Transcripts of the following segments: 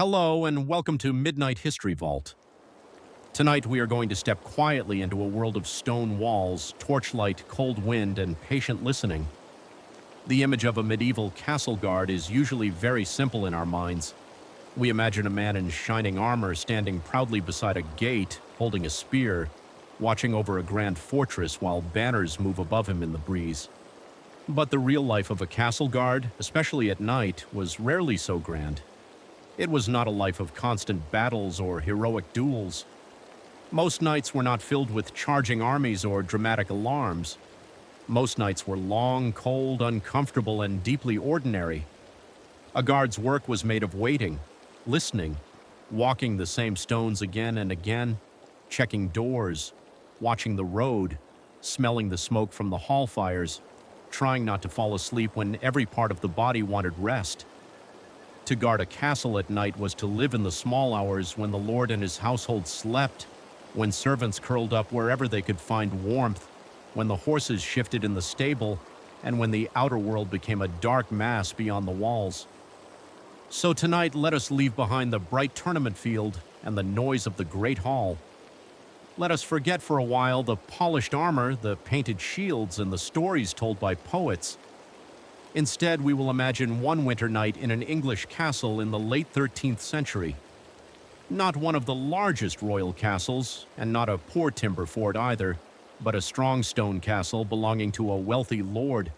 Hello and welcome to Midnight History Vault. Tonight we are going to step quietly into a world of stone walls, torchlight, cold wind, and patient listening. The image of a medieval castle guard is usually very simple in our minds. We imagine a man in shining armor standing proudly beside a gate, holding a spear, watching over a grand fortress while banners move above him in the breeze. But the real life of a castle guard, especially at night, was rarely so grand. It was not a life of constant battles or heroic duels. Most nights were not filled with charging armies or dramatic alarms. Most nights were long, cold, uncomfortable, and deeply ordinary. A guard's work was made of waiting, listening, walking the same stones again and again, checking doors, watching the road, smelling the smoke from the hall fires, trying not to fall asleep when every part of the body wanted rest. To guard a castle at night was to live in the small hours when the lord and his household slept, when servants curled up wherever they could find warmth, when the horses shifted in the stable, and when the outer world became a dark mass beyond the walls. So tonight, let us leave behind the bright tournament field and the noise of the great hall. Let us forget for a while the polished armor, the painted shields, and the stories told by poets. Instead, we will imagine one winter night in an English castle in the late 13th century. Not one of the largest royal castles, and not a poor timber fort either, but a strong stone castle belonging to a wealthy lord.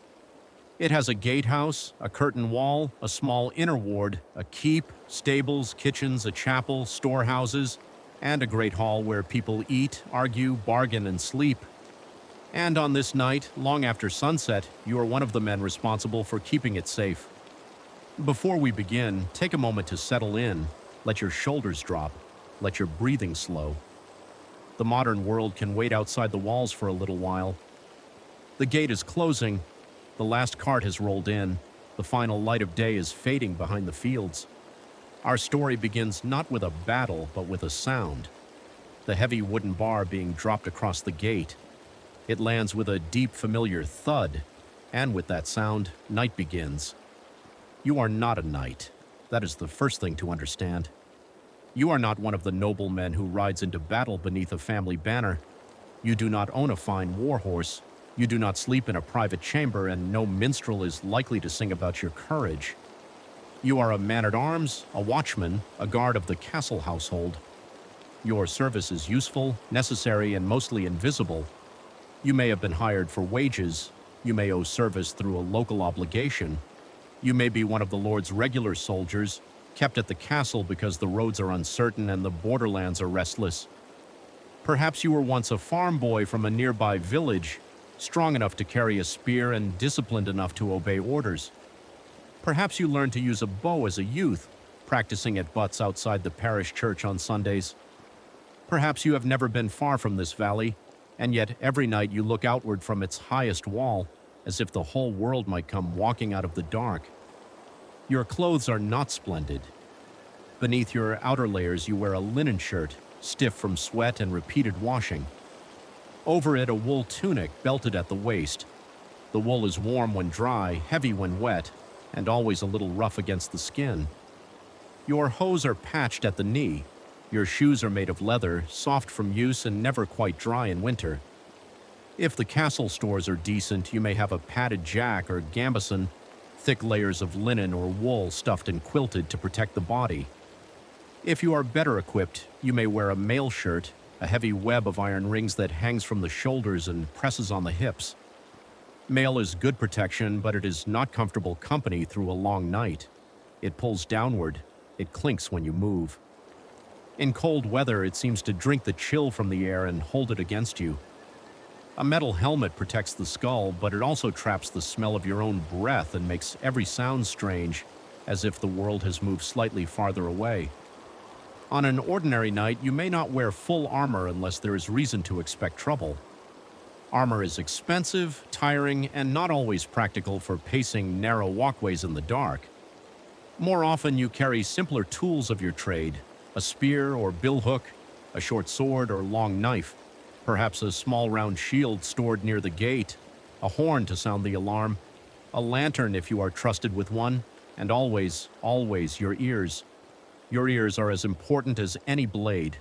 It has a gatehouse, a curtain wall, a small inner ward, a keep, stables, kitchens, a chapel, storehouses, and a great hall where people eat, argue, bargain, and sleep. And on this night, long after sunset, you are one of the men responsible for keeping it safe. Before we begin, take a moment to settle in. Let your shoulders drop. Let your breathing slow. The modern world can wait outside the walls for a little while. The gate is closing. The last cart has rolled in. The final light of day is fading behind the fields. Our story begins not with a battle, but with a sound. The heavy wooden bar being dropped across the gate. It lands with a deep, familiar thud, and with that sound, night begins. You are not a knight. That is the first thing to understand. You are not one of the noble men who rides into battle beneath a family banner. You do not own a fine war horse. You do not sleep in a private chamber, and no minstrel is likely to sing about your courage. You are a man-at-arms, a watchman, a guard of the castle household. Your service is useful, necessary, and mostly invisible. You may have been hired for wages. You may owe service through a local obligation. You may be one of the Lord's regular soldiers, kept at the castle because the roads are uncertain and the borderlands are restless. Perhaps you were once a farm boy from a nearby village, strong enough to carry a spear and disciplined enough to obey orders. Perhaps you learned to use a bow as a youth, practicing at butts outside the parish church on Sundays. Perhaps you have never been far from this valley, and yet every night you look outward from its highest wall, as if the whole world might come walking out of the dark. Your clothes are not splendid. Beneath your outer layers you wear a linen shirt, stiff from sweat and repeated washing. Over it a wool tunic belted at the waist. The wool is warm when dry, heavy when wet, and always a little rough against the skin. Your hose are patched at the knee. Your shoes are made of leather, soft from use and never quite dry in winter. If the castle stores are decent, you may have a padded jack or gambeson, thick layers of linen or wool stuffed and quilted to protect the body. If you are better equipped, you may wear a mail shirt, a heavy web of iron rings that hangs from the shoulders and presses on the hips. Mail is good protection, but it is not comfortable company through a long night. It pulls downward. It clinks when you move. In cold weather, it seems to drink the chill from the air and hold it against you. A metal helmet protects the skull, but it also traps the smell of your own breath and makes every sound strange, as if the world has moved slightly farther away. On an ordinary night, you may not wear full armor unless there is reason to expect trouble. Armor is expensive, tiring, and not always practical for pacing narrow walkways in the dark. More often, you carry simpler tools of your trade, a spear or billhook, a short sword or long knife, perhaps a small round shield stored near the gate, a horn to sound the alarm, a lantern if you are trusted with one, and always, always your ears. Your ears are as important as any blade.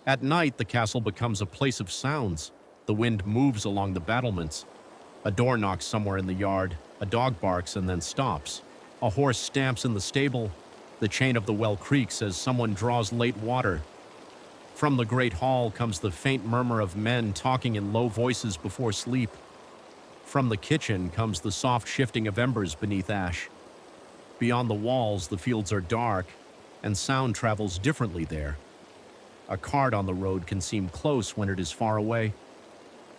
At night, the castle becomes a place of sounds. The wind moves along the battlements. A door knocks somewhere in the yard. A dog barks and then stops. A horse stamps in the stable. The chain of the well creaks as someone draws late water. From the great hall comes the faint murmur of men talking in low voices before sleep. From the kitchen comes the soft shifting of embers beneath ash. Beyond the walls, the fields are dark, and sound travels differently there. A cart on the road can seem close when it is far away.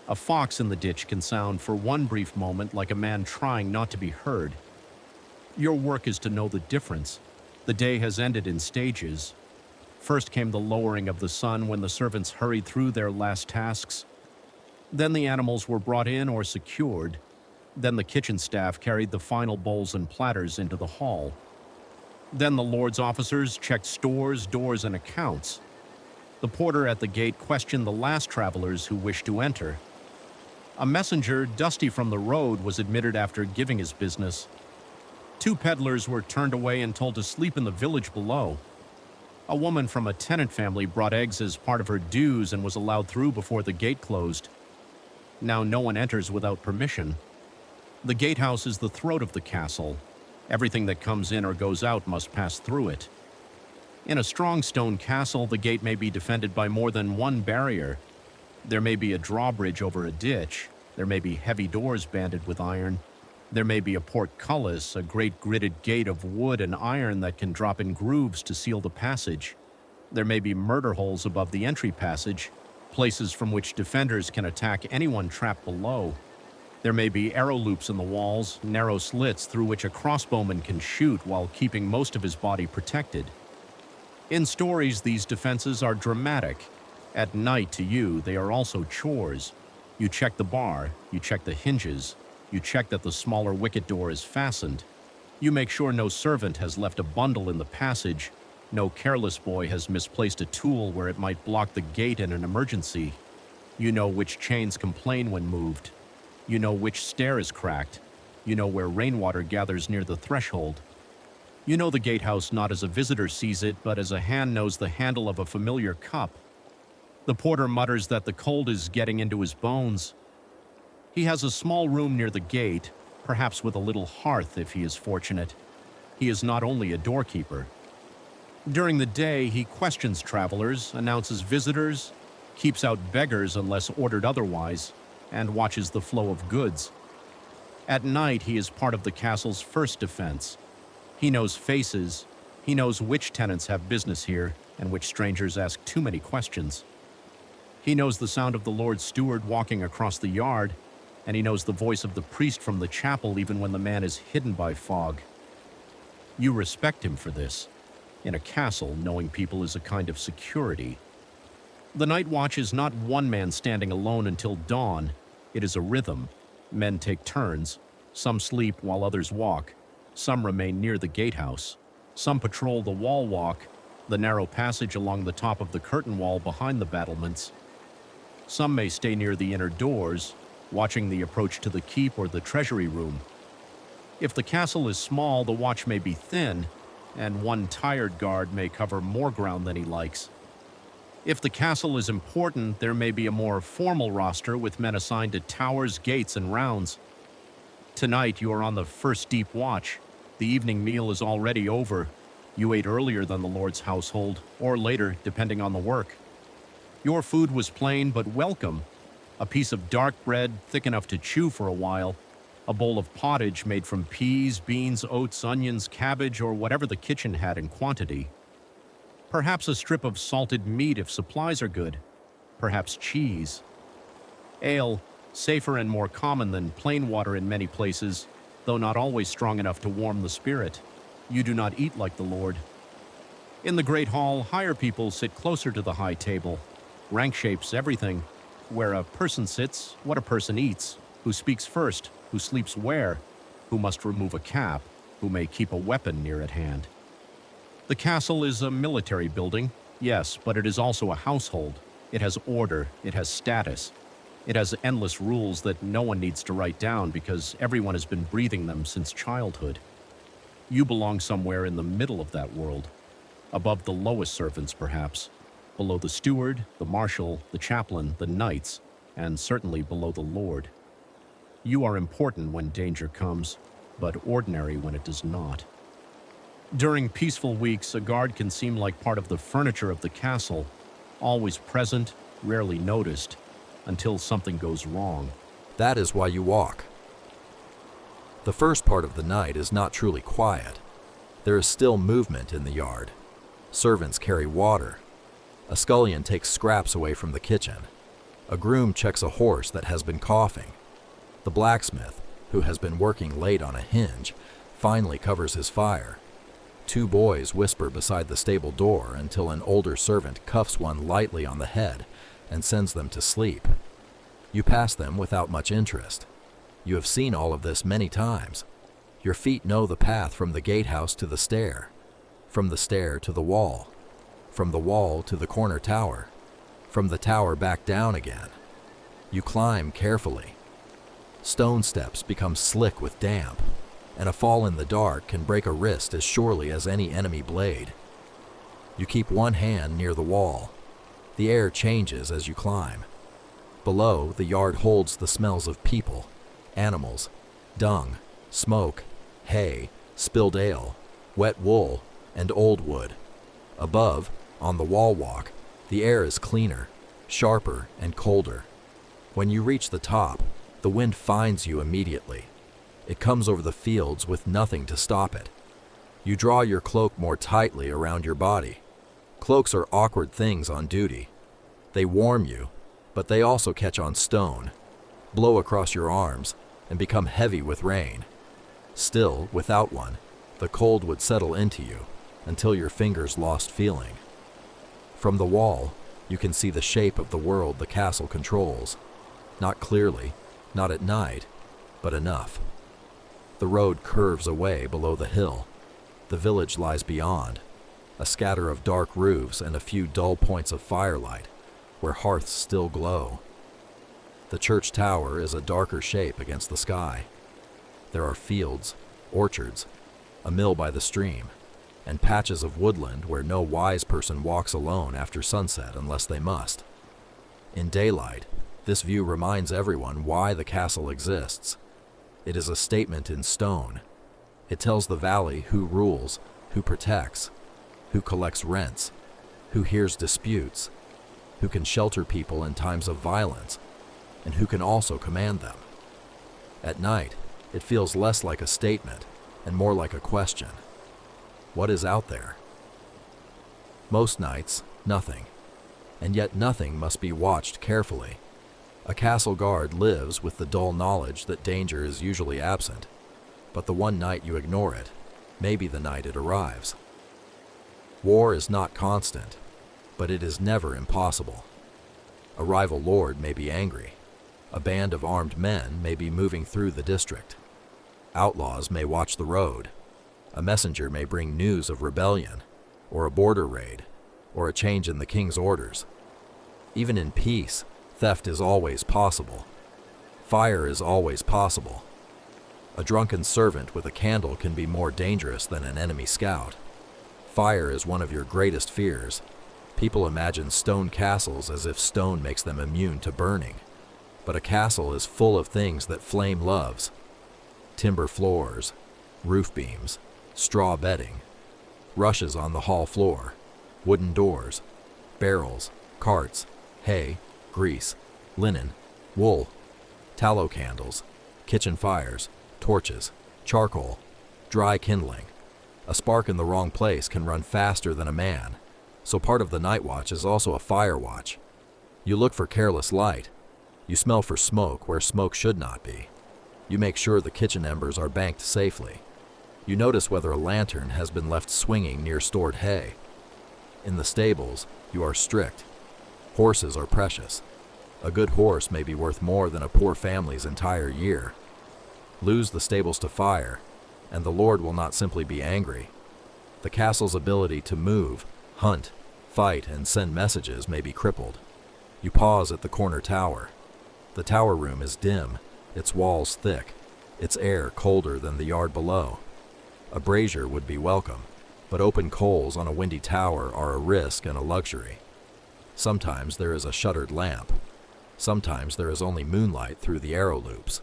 A fox in the ditch can sound for one brief moment like a man trying not to be heard. Your work is to know the difference. The day has ended in stages. First came the lowering of the sun when the servants hurried through their last tasks. Then the animals were brought in or secured. Then the kitchen staff carried the final bowls and platters into the hall. Then the Lord's officers checked stores, doors, and accounts. The porter at the gate questioned the last travelers who wished to enter. A messenger, dusty from the road, was admitted after giving his business. 2 peddlers were turned away and told to sleep in the village below. A woman from a tenant family brought eggs as part of her dues and was allowed through before the gate closed. Now no one enters without permission. The gatehouse is the throat of the castle. Everything that comes in or goes out must pass through it. In a strong stone castle, the gate may be defended by more than one barrier. There may be a drawbridge over a ditch. There may be heavy doors banded with iron. There may be a portcullis, a great gridded gate of wood and iron that can drop in grooves to seal the passage. There may be murder holes above the entry passage, places from which defenders can attack anyone trapped below. There may be arrow loops in the walls, narrow slits through which a crossbowman can shoot while keeping most of his body protected. In stories, these defenses are dramatic. At night, to you, they are also chores. You check the bar, you check the hinges, you check that the smaller wicket door is fastened. You make sure no servant has left a bundle in the passage. No careless boy has misplaced a tool where it might block the gate in an emergency. You know which chains complain when moved. You know which stair is cracked. You know where rainwater gathers near the threshold. You know the gatehouse not as a visitor sees it, but as a hand knows the handle of a familiar cup. The porter mutters that the cold is getting into his bones. He has a small room near the gate, perhaps with a little hearth if he is fortunate. He is not only a doorkeeper. During the day, he questions travelers, announces visitors, keeps out beggars unless ordered otherwise, and watches the flow of goods. At night, he is part of the castle's first defense. He knows faces. He knows which tenants have business here and which strangers ask too many questions. He knows the sound of the Lord's steward walking across the yard, and he knows the voice of the priest from the chapel even when the man is hidden by fog. You respect him for this. In a castle, knowing people is a kind of security. The night watch is not one man standing alone until dawn. It is a rhythm. Men take turns. Some sleep while others walk. Some remain near the gatehouse. Some patrol the wall walk, the narrow passage along the top of the curtain wall behind the battlements. Some may stay near the inner doors, watching the approach to the keep or the treasury room. If the castle is small, the watch may be thin, and one tired guard may cover more ground than he likes. If the castle is important, there may be a more formal roster with men assigned to towers, gates, and rounds. Tonight, you are on the first deep watch. The evening meal is already over. You ate earlier than the Lord's household, or later, depending on the work. Your food was plain but welcome. A piece of dark bread, thick enough to chew for a while. A bowl of pottage made from peas, beans, oats, onions, cabbage, or whatever the kitchen had in quantity. Perhaps a strip of salted meat if supplies are good. Perhaps cheese. Ale, safer and more common than plain water in many places, though not always strong enough to warm the spirit. You do not eat like the Lord. In the great hall, higher people sit closer to the high table. Rank shapes everything. Where a person sits, what a person eats, who speaks first, who sleeps where, who must remove a cap, who may keep a weapon near at hand. The castle is a military building, yes, but it is also a household. It has order, it has status. It has endless rules that no one needs to write down because everyone has been breathing them since childhood. You belong somewhere in the middle of that world. above the lowest servants perhaps, below the steward, the marshal, the chaplain, the knights, and certainly below the lord. You are important when danger comes, but ordinary when it does not. During peaceful weeks, a guard can seem like part of the furniture of the castle, always present, rarely noticed, until something goes wrong. That is why you walk. The first part of the night is not truly quiet. There is still movement in the yard. Servants carry water. A scullion takes scraps away from the kitchen. A groom checks a horse that has been coughing. The blacksmith, who has been working late on a hinge, finally covers his fire. Two boys whisper beside the stable door until an older servant cuffs one lightly on the head and sends them to sleep. You pass them without much interest. You have seen all of this many times. Your feet know the path from the gatehouse to the stair, from the stair to the wall, from the wall to the corner tower, from the tower back down again. You climb carefully. Stone steps become slick with damp, and a fall in the dark can break a wrist as surely as any enemy blade. You keep one hand near the wall. The air changes as you climb. Below, the yard holds the smells of people, animals, dung, smoke, hay, spilled ale, wet wool, and old wood. Above, on the wall walk, the air is cleaner, sharper, and colder. When you reach the top, the wind finds you immediately. It comes over the fields with nothing to stop it. You draw your cloak more tightly around your body. Cloaks are awkward things on duty. They warm you, but they also catch on stone, blow across your arms, and become heavy with rain. Still, without one, the cold would settle into you until your fingers lost feeling. From the wall, you can see the shape of the world the castle controls. Not clearly, not at night, but enough. The road curves away below the hill. The village lies beyond, a scatter of dark roofs and a few dull points of firelight, where hearths still glow. The church tower is a darker shape against the sky. There are fields, orchards, a mill by the stream, and patches of woodland where no wise person walks alone after sunset unless they must. In daylight, this view reminds everyone why the castle exists. It is a statement in stone. It tells the valley who rules, who protects, who collects rents, who hears disputes, who can shelter people in times of violence, and who can also command them. At night, it feels less like a statement and more like a question. What is out there? Most nights, nothing. And yet nothing must be watched carefully. A castle guard lives with the dull knowledge that danger is usually absent, but the one night you ignore it, may be the night it arrives. War is not constant, but it is never impossible. A rival lord may be angry. A band of armed men may be moving through the district. Outlaws may watch the road. A messenger may bring news of rebellion, or a border raid, or a change in the king's orders. Even in peace, theft is always possible. Fire is always possible. A drunken servant with a candle can be more dangerous than an enemy scout. Fire is one of your greatest fears. People imagine stone castles as if stone makes them immune to burning. But a castle is full of things that flame loves. Timber floors, roof beams, straw bedding, rushes on the hall floor, wooden doors, barrels, carts, hay, grease, linen, wool, tallow candles, kitchen fires, torches, charcoal, dry kindling. A spark in the wrong place can run faster than a man, so part of the night watch is also a fire watch. You look for careless light. You smell for smoke where smoke should not be. You make sure the kitchen embers are banked safely. You notice whether a lantern has been left swinging near stored hay. In the stables, you are strict. Horses are precious. A good horse may be worth more than a poor family's entire year. Lose the stables to fire, and the Lord will not simply be angry. The castle's ability to move, hunt, fight, and send messages may be crippled. You pause at the corner tower. The tower room is dim, its walls thick, its air colder than the yard below. A brazier would be welcome. but open coals on a windy tower are a risk and a luxury. Sometimes there is a shuttered lamp. Sometimes there is only moonlight through the arrow loops.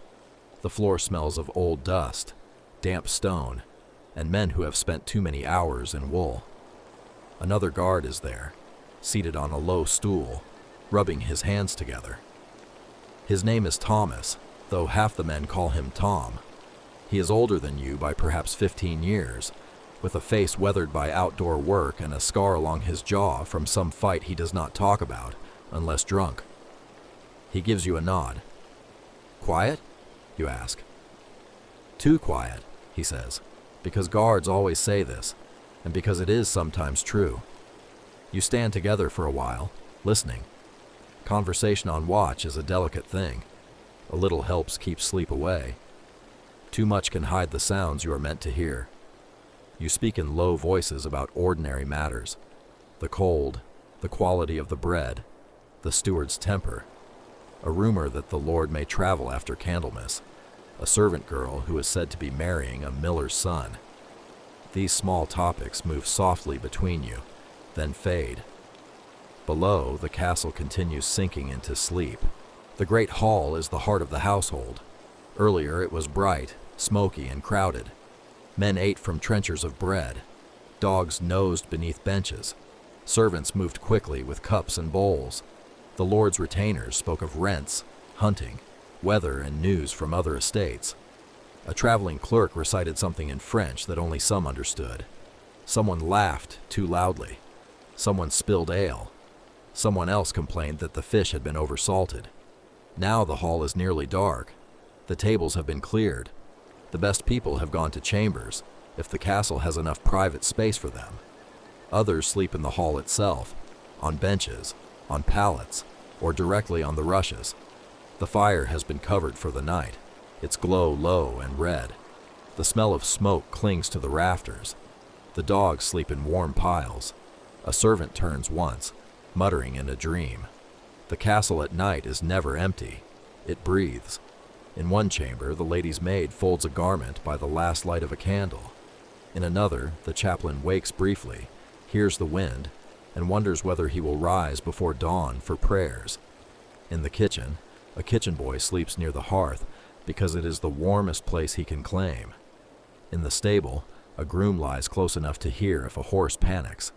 The floor smells of old dust, damp stone, and men who have spent too many hours in wool. Another guard is there, seated on a low stool, rubbing his hands together. His name is Thomas, though half the men call him Tom. He is older than you by perhaps 15 years, with a face weathered by outdoor work and a scar along his jaw from some fight he does not talk about, unless drunk. He gives you a nod. "Quiet?" you ask. "Too quiet," he says, because guards always say this, and because it is sometimes true. You stand together for a while, listening. Conversation on watch is a delicate thing. A little helps keep sleep away. Too much can hide the sounds you are meant to hear. You speak in low voices about ordinary matters. The cold, the quality of the bread, the steward's temper, a rumor that the Lord may travel after Candlemas, a servant girl who is said to be marrying a miller's son. These small topics move softly between you, then fade. Below, the castle continues sinking into sleep. The great hall is the heart of the household. Earlier it was bright, smoky, and crowded. Men ate from trenchers of bread. Dogs nosed beneath benches. Servants moved quickly with cups and bowls. The lord's retainers spoke of rents, hunting, weather, and news from other estates. A traveling clerk recited something in French that only some understood. Someone laughed too loudly. Someone spilled ale. Someone else complained that the fish had been oversalted. Now the hall is nearly dark. The tables have been cleared. The best people have gone to chambers, if the castle has enough private space for them. Others sleep in the hall itself, on benches, on pallets, or directly on the rushes. The fire has been covered for the night, its glow low and red. The smell of smoke clings to the rafters. The dogs sleep in warm piles. A servant turns once, muttering in a dream. The castle at night is never empty. It breathes. In one chamber, the lady's maid folds a garment by the last light of a candle. In another, the chaplain wakes briefly, hears the wind, and wonders whether he will rise before dawn for prayers. In the kitchen, a kitchen boy sleeps near the hearth because it is the warmest place he can claim. In the stable, a groom lies close enough to hear if a horse panics.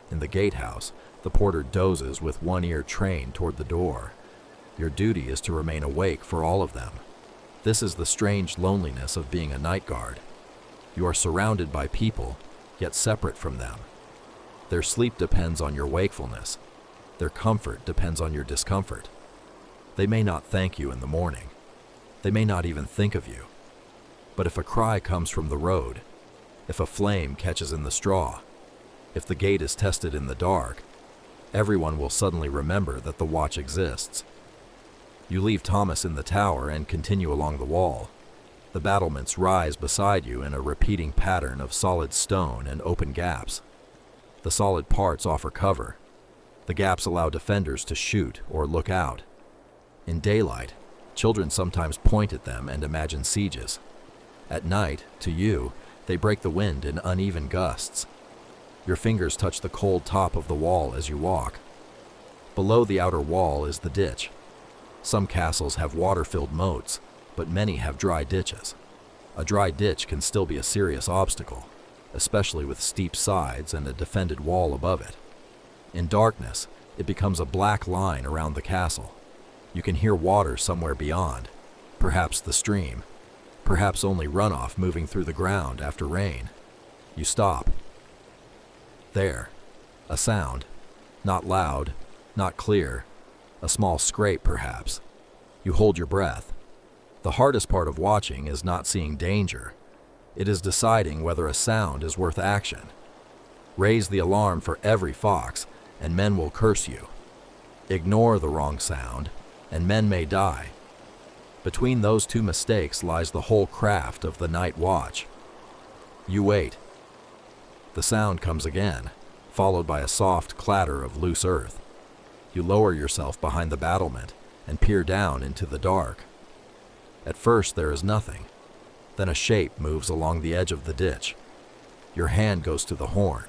In the gatehouse, the porter dozes with one ear trained toward the door. Your duty is to remain awake for all of them. This is the strange loneliness of being a night guard. You are surrounded by people, yet separate from them. Their sleep depends on your wakefulness. Their comfort depends on your discomfort. They may not thank you in the morning. They may not even think of you. But if a cry comes from the road, if a flame catches in the straw, if the gate is tested in the dark, everyone will suddenly remember that the watch exists. You leave Thomas in the tower and continue along the wall. The battlements rise beside you in a repeating pattern of solid stone and open gaps. The solid parts offer cover. The gaps allow defenders to shoot or look out. In daylight, children sometimes point at them and imagine sieges. At night, to you, they break the wind in uneven gusts. Your fingers touch the cold top of the wall as you walk. Below the outer wall is the ditch. Some castles have water-filled moats, but many have dry ditches. A dry ditch can still be a serious obstacle, especially with steep sides and a defended wall above it. In darkness, it becomes a black line around the castle. You can hear water somewhere beyond, perhaps the stream, perhaps only runoff moving through the ground after rain. You stop. There, a sound, not loud, not clear, a small scrape perhaps. You hold your breath. The hardest part of watching is not seeing danger. It is deciding whether a sound is worth action. Raise the alarm for every fox, and men will curse you. Ignore the wrong sound, and men may die. Between those two mistakes lies the whole craft of the night watch. You wait. The sound comes again, followed by a soft clatter of loose earth. You lower yourself behind the battlement and peer down into the dark. At first there is nothing. Then a shape moves along the edge of the ditch. Your hand goes to the horn,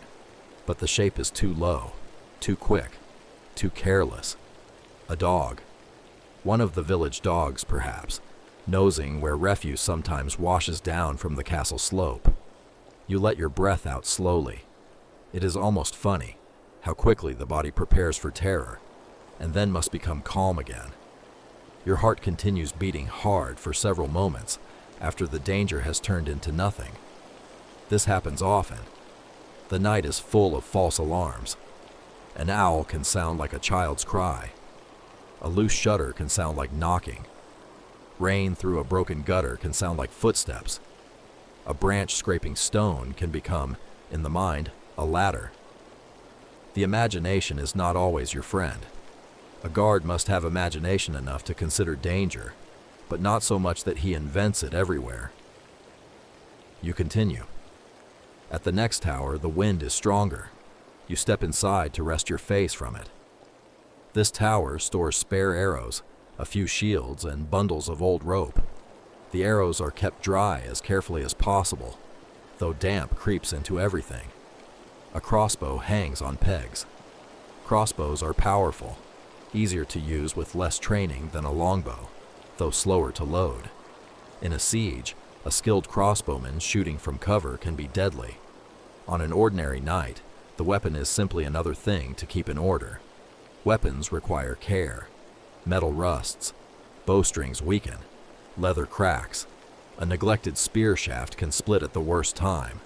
but the shape is too low, too quick, too careless. A dog. One of the village dogs, perhaps, nosing where refuse sometimes washes down from the castle slope. You let your breath out slowly. It is almost funny how quickly the body prepares for terror and then must become calm again. Your heart continues beating hard for several moments after the danger has turned into nothing. This happens often. The night is full of false alarms. An owl can sound like a child's cry. A loose shutter can sound like knocking. Rain through a broken gutter can sound like footsteps. A branch scraping stone can become, in the mind, a ladder. The imagination is not always your friend. A guard must have imagination enough to consider danger, but not so much that he invents it everywhere. You continue. At the next tower, the wind is stronger. You step inside to rest your face from it. This tower stores spare arrows, a few shields, and bundles of old rope. The arrows are kept dry as carefully as possible, though damp creeps into everything. A crossbow hangs on pegs. Crossbows are powerful, easier to use with less training than a longbow, though slower to load. In a siege, a skilled crossbowman shooting from cover can be deadly. On an ordinary night, the weapon is simply another thing to keep in order. Weapons require care. Metal rusts, bowstrings weaken, leather cracks. A neglected spear shaft can split at the worst time.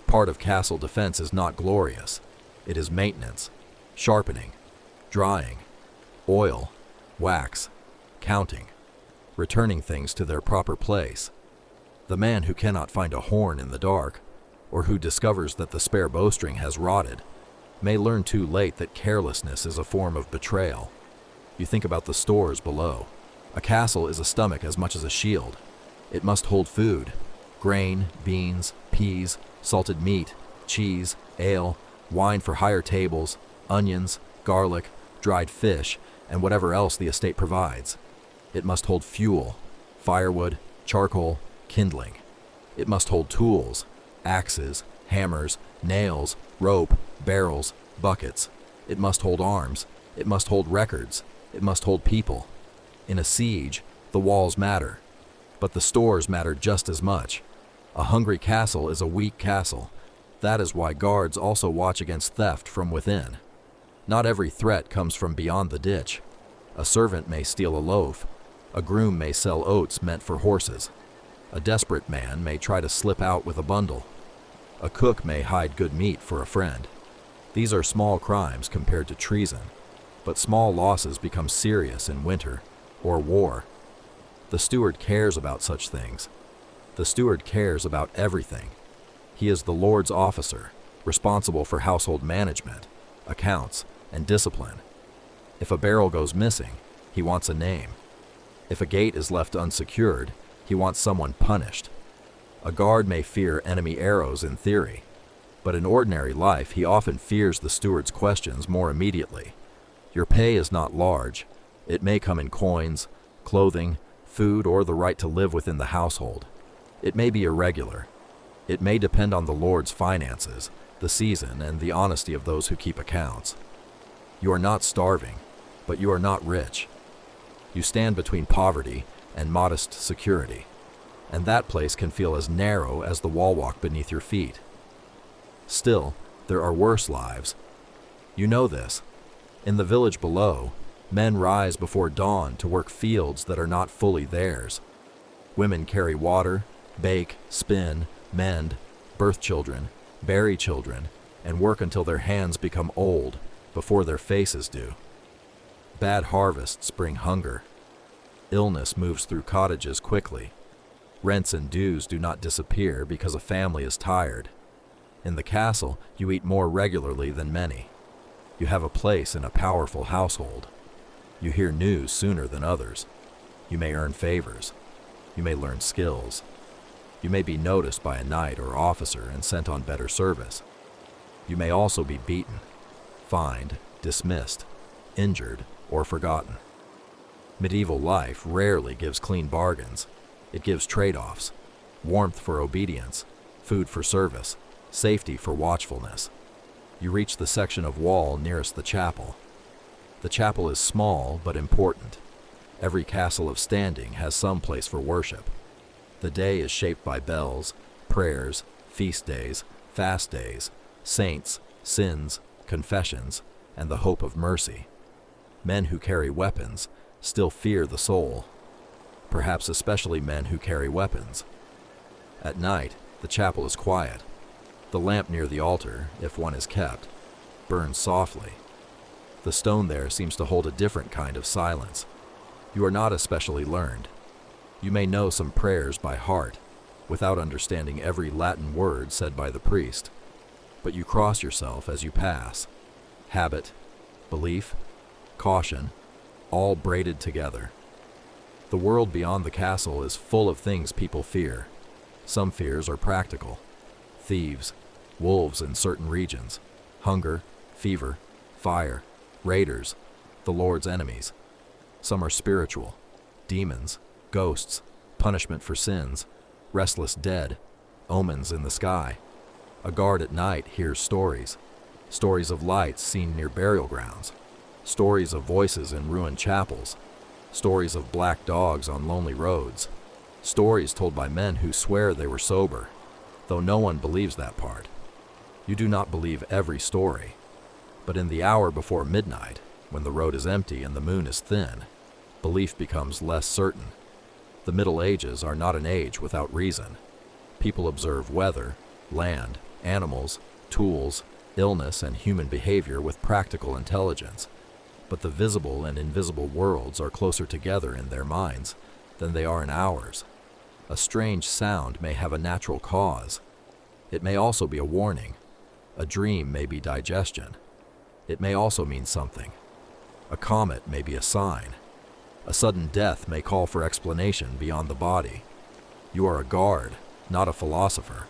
Part of castle defense is not glorious. It is maintenance, sharpening, drying, oil, wax, counting, returning things to their proper place. The man who cannot find a horn in the dark, or who discovers that the spare bowstring has rotted, may learn too late that carelessness is a form of betrayal. You think about the stores below. A castle is a stomach as much as a shield. It must hold food, grain, beans, peas, salted meat, cheese, ale, wine for higher tables, onions, garlic, dried fish, and whatever else the estate provides. It must hold fuel, firewood, charcoal, kindling. It must hold tools, axes, hammers, nails, rope, barrels, buckets. It must hold arms. It must hold records. It must hold people. In a siege, the walls matter, but the stores matter just as much. A hungry castle is a weak castle. That is why guards also watch against theft from within. Not every threat comes from beyond the ditch. A servant may steal a loaf. A groom may sell oats meant for horses. A desperate man may try to slip out with a bundle. A cook may hide good meat for a friend. These are small crimes compared to treason, but small losses become serious in winter or war. The steward cares about such things. The steward cares about everything. He is the Lord's officer, responsible for household management, accounts, and discipline. If a barrel goes missing, he wants a name. If a gate is left unsecured, he wants someone punished. A guard may fear enemy arrows in theory, but in ordinary life he often fears the steward's questions more immediately. Your pay is not large. It may come in coins, clothing, food, or the right to live within the household. It may be irregular. It may depend on the Lord's finances, the season, and the honesty of those who keep accounts. You are not starving, but you are not rich. You stand between poverty and modest security, and that place can feel as narrow as the wall walk beneath your feet. Still, there are worse lives. You know this. In the village below, men rise before dawn to work fields that are not fully theirs. Women carry water, bake, spin, mend, birth children, bury children, and work until their hands become old before their faces do. Bad harvests bring hunger. Illness moves through cottages quickly. Rents and dues do not disappear because a family is tired. In the castle, you eat more regularly than many. You have a place in a powerful household. You hear news sooner than others. You may earn favors. You may learn skills. You may be noticed by a knight or officer and sent on better service. You may also be beaten, fined, dismissed, injured, or forgotten. Medieval life rarely gives clean bargains. It gives trade-offs, warmth for obedience, food for service, safety for watchfulness. You reach the section of wall nearest the chapel. The chapel is small but important. Every castle of standing has some place for worship. The day is shaped by bells, prayers, feast days, fast days, saints, sins, confessions, and the hope of mercy. Men who carry weapons still fear the soul, perhaps especially men who carry weapons. At night, the chapel is quiet. The lamp near the altar, if one is kept, burns softly. The stone there seems to hold a different kind of silence. You are not especially learned. You may know some prayers by heart, without understanding every Latin word said by the priest, but you cross yourself as you pass. Habit, belief, caution, all braided together. The world beyond the castle is full of things people fear. Some fears are practical. Thieves, wolves in certain regions, hunger, fever, fire, raiders, the Lord's enemies. Some are spiritual, demons, ghosts, punishment for sins, restless dead, omens in the sky. A guard at night hears stories of lights seen near burial grounds, stories of voices in ruined chapels, stories of black dogs on lonely roads, stories told by men who swear they were sober, though no one believes that part. You do not believe every story, but in the hour before midnight, when the road is empty and the moon is thin, belief becomes less certain. The Middle Ages are not an age without reason. People observe weather, land, animals, tools, illness, and human behavior with practical intelligence. But the visible and invisible worlds are closer together in their minds than they are in ours. A strange sound may have a natural cause. It may also be a warning. A dream may be digestion. It may also mean something. A comet may be a sign. A sudden death may call for explanation beyond the body. You are a guard, not a philosopher.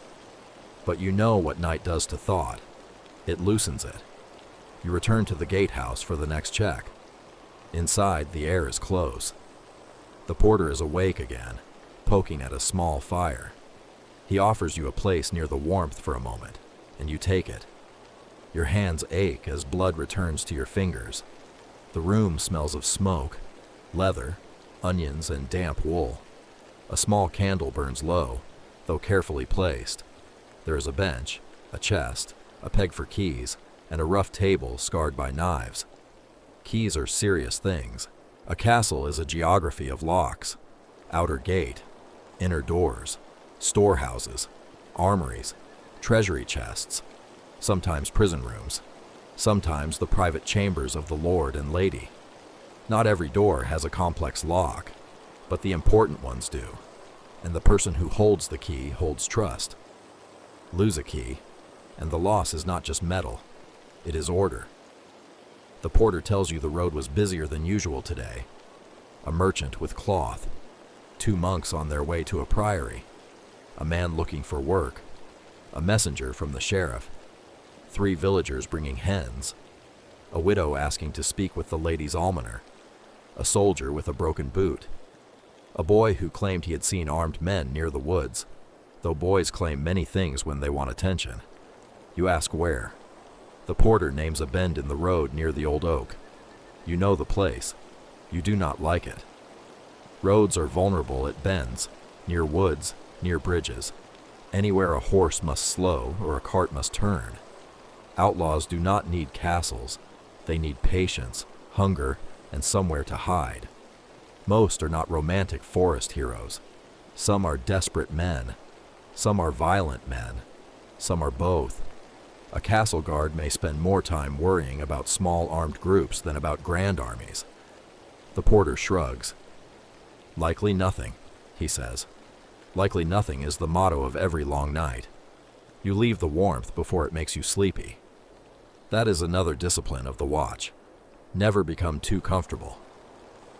But you know what night does to thought. It loosens it. You return to the gatehouse for the next check. Inside, the air is close. The porter is awake again, poking at a small fire. He offers you a place near the warmth for a moment, and you take it. Your hands ache as blood returns to your fingers. The room smells of smoke, leather, onions, and damp wool. A small candle burns low, though carefully placed. There is a bench, a chest, a peg for keys, and a rough table scarred by knives. Keys are serious things. A castle is a geography of locks, outer gate, inner doors, storehouses, armories, treasury chests, sometimes prison rooms, sometimes the private chambers of the lord and lady. Not every door has a complex lock, but the important ones do, and the person who holds the key holds trust. Lose a key, and the loss is not just metal, it is order. The porter tells you the road was busier than usual today. A merchant with cloth, 2 monks on their way to a priory, a man looking for work, a messenger from the sheriff, 3 villagers bringing hens, a widow asking to speak with the lady's almoner, a soldier with a broken boot, a boy who claimed he had seen armed men near the woods, though boys claim many things when they want attention. You ask where. The porter names a bend in the road near the old oak. You know the place. You do not like it. Roads are vulnerable at bends, near woods, near bridges, anywhere a horse must slow or a cart must turn. Outlaws do not need castles. They need patience, hunger, and somewhere to hide. Most are not romantic forest heroes. Some are desperate men. Some are violent men. Some are both. A castle guard may spend more time worrying about small armed groups than about grand armies. The porter shrugs. Likely nothing, he says. Likely nothing is the motto of every long night. You leave the warmth before it makes you sleepy. That is another discipline of the watch. Never become too comfortable.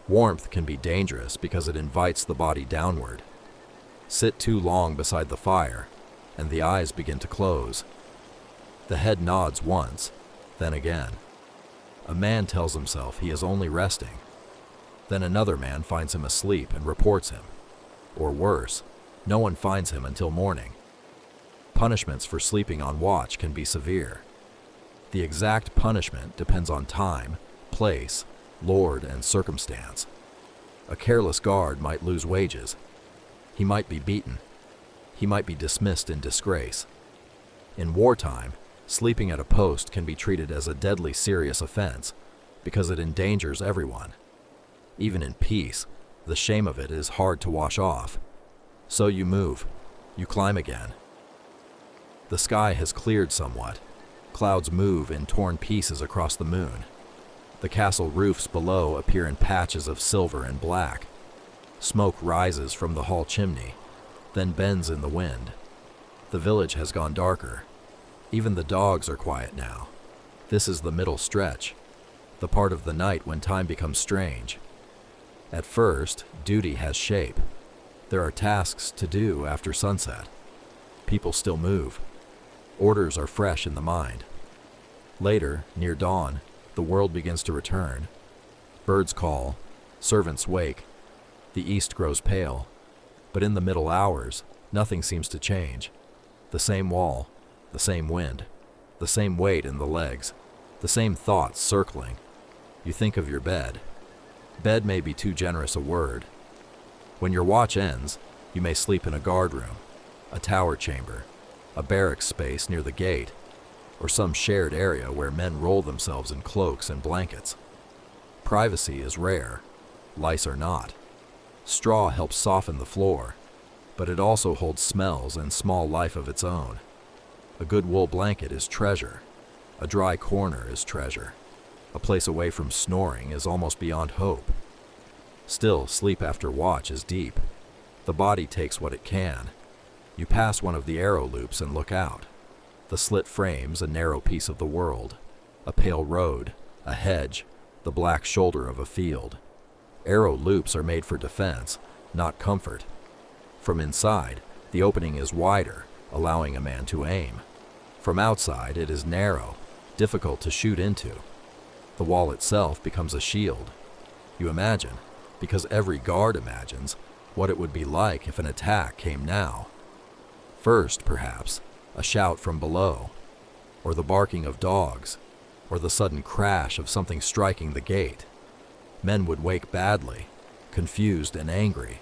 Warmth can be dangerous because it invites the body downward. Sit too long beside the fire, and the eyes begin to close. The head nods once, then again. A man tells himself he is only resting. Then another man finds him asleep and reports him. Or worse, no one finds him until morning. Punishments for sleeping on watch can be severe. The exact punishment depends on time, place, lord, and circumstance. A careless guard might lose wages. He might be beaten. He might be dismissed in disgrace. In wartime, sleeping at a post can be treated as a deadly serious offense because it endangers everyone. Even in peace, the shame of it is hard to wash off. So you move. You climb again. The sky has cleared somewhat. Clouds move in torn pieces across the moon. The castle roofs below appear in patches of silver and black. Smoke rises from the hall chimney, then bends in the wind. The village has gone darker. Even the dogs are quiet now. This is the middle stretch, the part of the night when time becomes strange. At first, duty has shape. There are tasks to do after sunset. People still move. Orders are fresh in the mind. Later, near dawn, the world begins to return. Birds call, servants wake, the east grows pale. But in the middle hours, nothing seems to change. The same wall, the same wind, the same weight in the legs, the same thoughts circling. You think of your bed. Bed may be too generous a word. When your watch ends, you may sleep in a guard room, a tower chamber, a barracks space near the gate, or some shared area where men roll themselves in cloaks and blankets. Privacy is rare. Lice are not. Straw helps soften the floor, but it also holds smells and small life of its own. A good wool blanket is treasure. A dry corner is treasure. A place away from snoring is almost beyond hope. Still, sleep after watch is deep. The body takes what it can. You pass one of the arrow loops and look out. The slit frames a narrow piece of the world, a pale road, a hedge, the black shoulder of a field. Arrow loops are made for defense, not comfort. From inside, the opening is wider, allowing a man to aim. From outside, it is narrow, difficult to shoot into. The wall itself becomes a shield. You imagine, because every guard imagines, what it would be like if an attack came now. First, perhaps, a shout from below, or the barking of dogs, or the sudden crash of something striking the gate. Men would wake badly, confused and angry.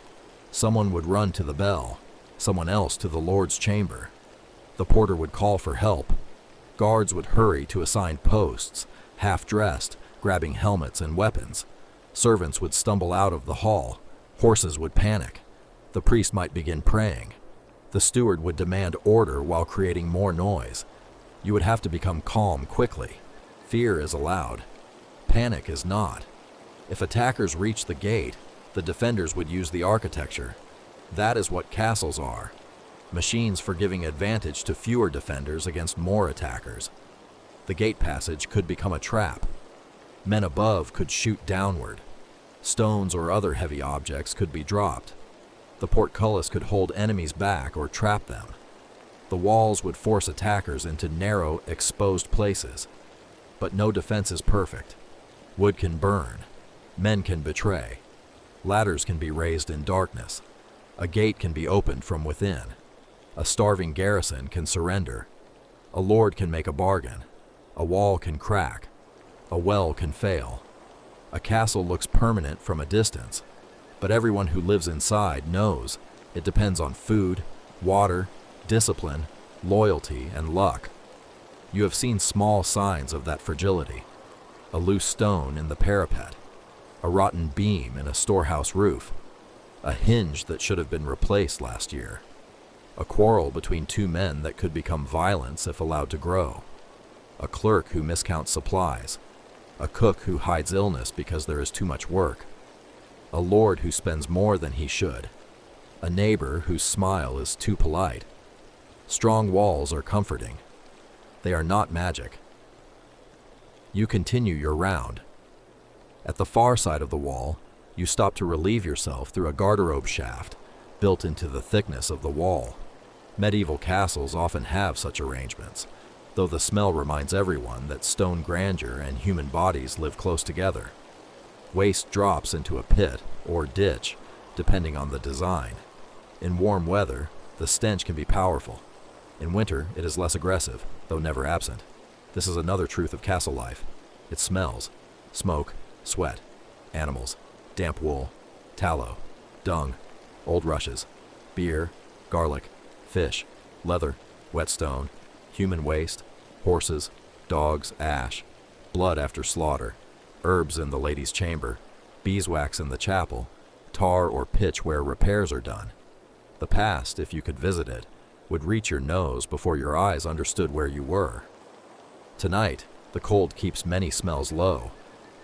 Someone would run to the bell, someone else to the Lord's chamber. The porter would call for help. Guards would hurry to assigned posts, half-dressed, grabbing helmets and weapons. Servants would stumble out of the hall. Horses would panic. The priest might begin praying. The steward would demand order while creating more noise. You would have to become calm quickly. Fear is allowed. Panic is not. If attackers reach the gate, the defenders would use the architecture. That is what castles are. Machines for giving advantage to fewer defenders against more attackers. The gate passage could become a trap. Men above could shoot downward. Stones or other heavy objects could be dropped. The portcullis could hold enemies back or trap them. The walls would force attackers into narrow, exposed places. But no defense is perfect. Wood can burn. Men can betray. Ladders can be raised in darkness. A gate can be opened from within. A starving garrison can surrender. A lord can make a bargain. A wall can crack. A well can fail. A castle looks permanent from a distance, but everyone who lives inside knows it depends on food, water, discipline, loyalty, and luck. You have seen small signs of that fragility. A loose stone in the parapet, a rotten beam in a storehouse roof, a hinge that should have been replaced last year, a quarrel between two men that could become violence if allowed to grow, a clerk who miscounts supplies, a cook who hides illness because there is too much work, a lord who spends more than he should, a neighbor whose smile is too polite. Strong walls are comforting. They are not magic. You continue your round. At the far side of the wall, you stop to relieve yourself through a garderobe shaft built into the thickness of the wall. Medieval castles often have such arrangements, though the smell reminds everyone that stone grandeur and human bodies live close together. Waste drops into a pit or ditch, depending on the design. In warm weather, the stench can be powerful. In winter, it is less aggressive, though never absent. This is another truth of castle life. It smells: smoke, sweat, animals, damp wool, tallow, dung, old rushes, beer, garlic, fish, leather, whetstone, human waste, horses, dogs, ash, blood after slaughter, herbs in the lady's chamber, beeswax in the chapel, tar or pitch where repairs are done. The past, if you could visit it, would reach your nose before your eyes understood where you were. Tonight, the cold keeps many smells low,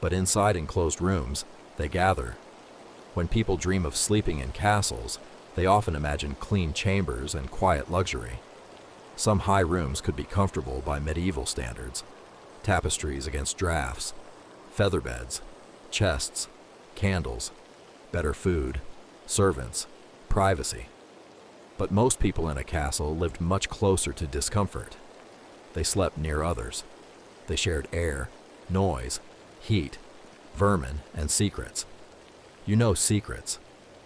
but inside enclosed rooms, they gather. When people dream of sleeping in castles, they often imagine clean chambers and quiet luxury. Some high rooms could be comfortable by medieval standards: tapestries against drafts, feather beds, chests, candles, better food, servants, privacy. But most people in a castle lived much closer to discomfort. They slept near others. They shared air, noise, heat, vermin, and secrets. You know secrets,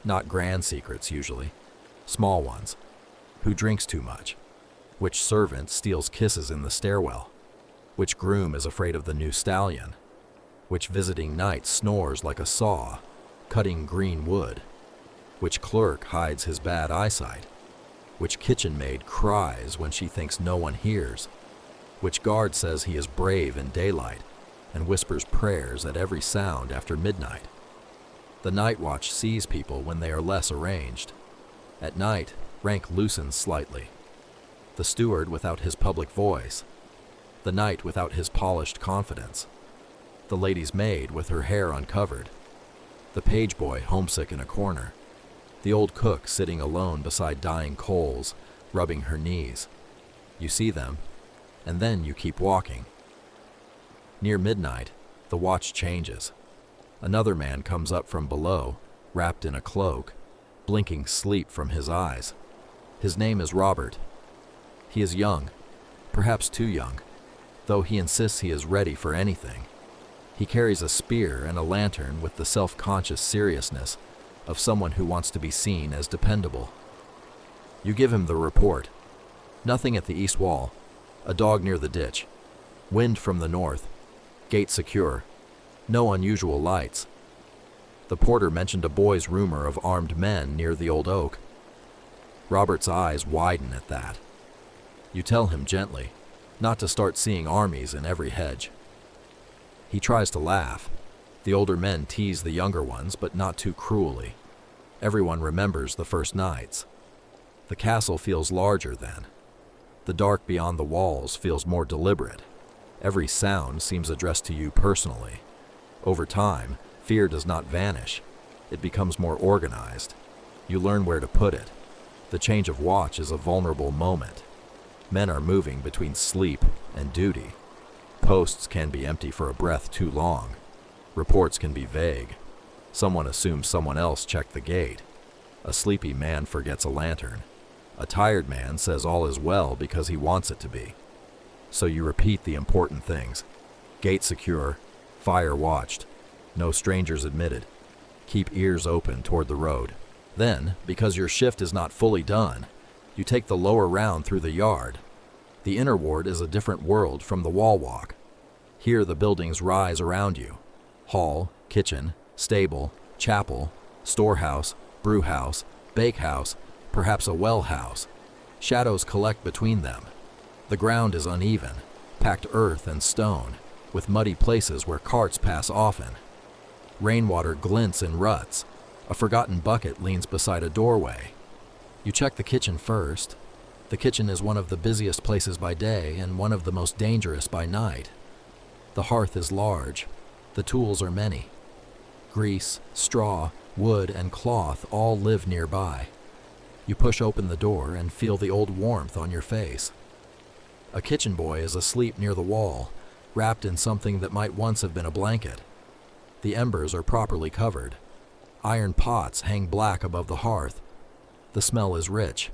not grand secrets usually, small ones. Who drinks too much? Which servant steals kisses in the stairwell? Which groom is afraid of the new stallion? Which visiting knight snores like a saw, cutting green wood? Which clerk hides his bad eyesight? Which kitchen maid cries when she thinks no one hears? Which guard says he is brave in daylight and whispers prayers at every sound after midnight? The night watch sees people when they are less arranged. At night, rank loosens slightly. The steward without his public voice. The knight without his polished confidence. The lady's maid with her hair uncovered. The page boy homesick in a corner. The old cook sitting alone beside dying coals, rubbing her knees. You see them, and then you keep walking. Near midnight, the watch changes. Another man comes up from below, wrapped in a cloak, blinking sleep from his eyes. His name is Robert. He is young, perhaps too young, though he insists he is ready for anything. He carries a spear and a lantern with the self-conscious seriousness of someone who wants to be seen as dependable. You give him the report. Nothing at the east wall. A dog near the ditch. Wind from the north. Gate secure. No unusual lights. The porter mentioned a boy's rumor of armed men near the old oak. Robert's eyes widen at that. You tell him gently, not to start seeing armies in every hedge. He tries to laugh. The older men tease the younger ones, but not too cruelly. Everyone remembers the first nights. The castle feels larger then. The dark beyond the walls feels more deliberate. Every sound seems addressed to you personally. Over time, fear does not vanish. It becomes more organized. You learn where to put it. The change of watch is a vulnerable moment. Men are moving between sleep and duty. Posts can be empty for a breath too long. Reports can be vague. Someone assumes someone else checked the gate. A sleepy man forgets a lantern. A tired man says all is well because he wants it to be. So you repeat the important things. Gate secure, fire watched, no strangers admitted. Keep ears open toward the road. Then, because your shift is not fully done, you take the lower round through the yard. The inner ward is a different world from the wall walk. Here the buildings rise around you. Hall, kitchen, stable, chapel, storehouse, brewhouse, bakehouse, perhaps a well house. Shadows collect between them. The ground is uneven, packed earth and stone, with muddy places where carts pass often. Rainwater glints in ruts. A forgotten bucket leans beside a doorway. You check the kitchen first. The kitchen is one of the busiest places by day and one of the most dangerous by night. The hearth is large. The tools are many. Grease, straw, wood, and cloth all live nearby. You push open the door and feel the old warmth on your face. A kitchen boy is asleep near the wall, wrapped in something that might once have been a blanket. The embers are properly covered. Iron pots hang black above the hearth. The smell is rich.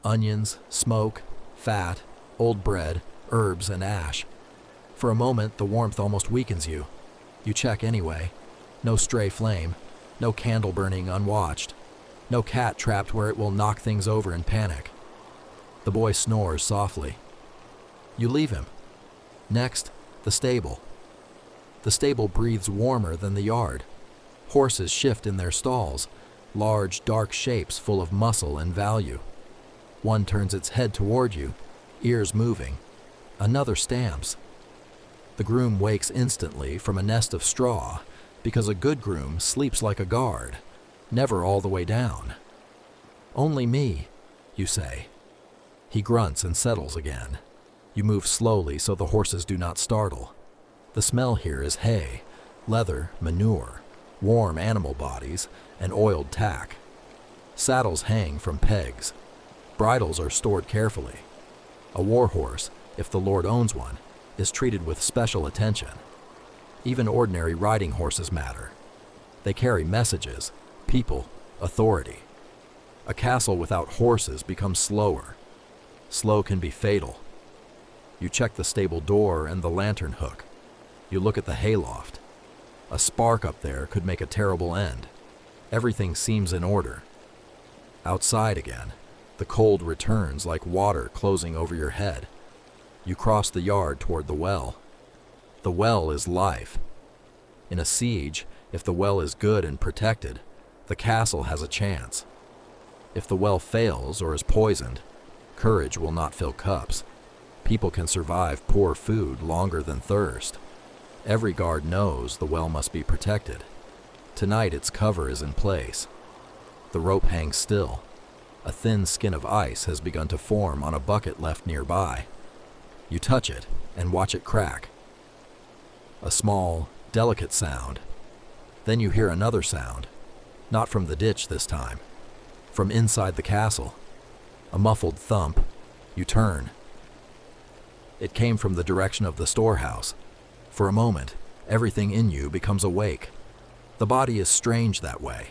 Onions, smoke, fat, old bread, herbs, and ash. For a moment, the warmth almost weakens you. You check anyway. No stray flame. No candle burning unwatched. No cat trapped where it will knock things over in panic. The boy snores softly. You leave him. Next, the stable. The stable breathes warmer than the yard. Horses shift in their stalls, large, dark shapes full of muscle and value. One turns its head toward you, ears moving. Another stamps. The groom wakes instantly from a nest of straw, because a good groom sleeps like a guard, never all the way down. Only me, you say. He grunts and settles again. You move slowly so the horses do not startle. The smell here is hay, leather, manure, warm animal bodies, and oiled tack. Saddles hang from pegs. Bridles are stored carefully. A war horse, if the Lord owns one, is treated with special attention. Even ordinary riding horses matter. They carry messages, people, authority. A castle without horses becomes slower. Slow can be fatal. You check the stable door and the lantern hook. You look at the hayloft. A spark up there could make a terrible end. Everything seems in order. Outside again, the cold returns like water closing over your head. You cross the yard toward the well. The well is life. In a siege, if the well is good and protected, the castle has a chance. If the well fails or is poisoned, courage will not fill cups. People can survive poor food longer than thirst. Every guard knows the well must be protected. Tonight its cover is in place. The rope hangs still. A thin skin of ice has begun to form on a bucket left nearby. You touch it and watch it crack. A small, delicate sound. Then you hear another sound, not from the ditch this time, from inside the castle. A muffled thump. You turn. It came from the direction of the storehouse. For a moment, everything in you becomes awake. The body is strange that way.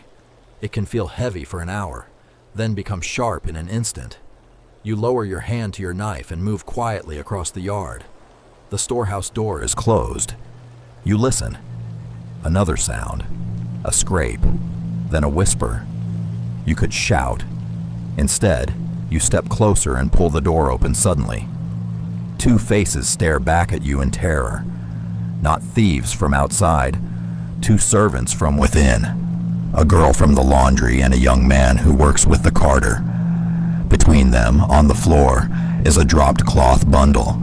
It can feel heavy for an hour, then become sharp in an instant. You lower your hand to your knife and move quietly across the yard. The storehouse door is closed. You listen. Another sound. A scrape. Then a whisper. You could shout. Instead, you step closer and pull the door open suddenly. Two faces stare back at you in terror. Not thieves from outside, two servants from within. A girl from the laundry and a young man who works with the carter. Between them, on the floor, is a dropped cloth bundle.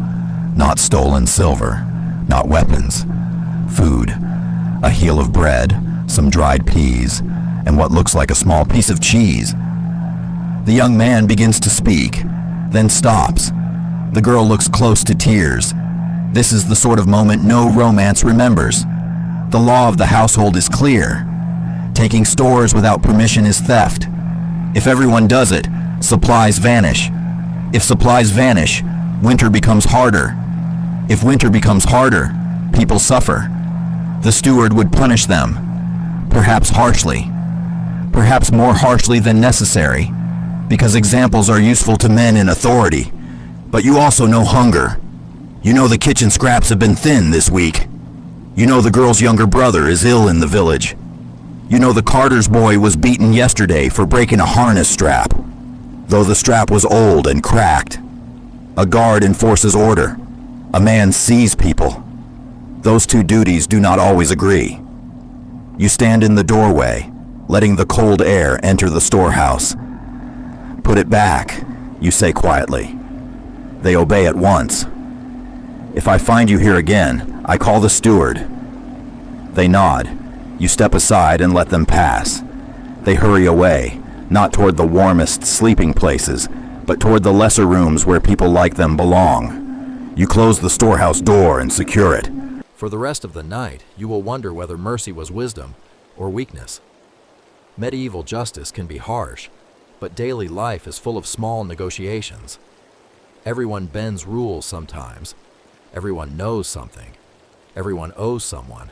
Not stolen silver, not weapons. Food, a heel of bread, some dried peas, and what looks like a small piece of cheese. The young man begins to speak, then stops. The girl looks close to tears. This is the sort of moment no romance remembers. The law of the household is clear. Taking stores without permission is theft. If everyone does it, supplies vanish. If supplies vanish, winter becomes harder. If winter becomes harder, people suffer. The steward would punish them, perhaps harshly, perhaps more harshly than necessary, because examples are useful to men in authority. But you also know hunger. You know the kitchen scraps have been thin this week. You know the girl's younger brother is ill in the village. You know the carter's boy was beaten yesterday for breaking a harness strap, though the strap was old and cracked. A guard enforces order. A man sees people. Those two duties do not always agree. You stand in the doorway, letting the cold air enter the storehouse. Put it back, you say quietly. They obey at once. If I find you here again, I call the steward. They nod. You step aside and let them pass. They hurry away, not toward the warmest sleeping places, but toward the lesser rooms where people like them belong. You close the storehouse door and secure it. For the rest of the night, you will wonder whether mercy was wisdom or weakness. Medieval justice can be harsh, but daily life is full of small negotiations. Everyone bends rules sometimes. Everyone knows something. Everyone owes someone.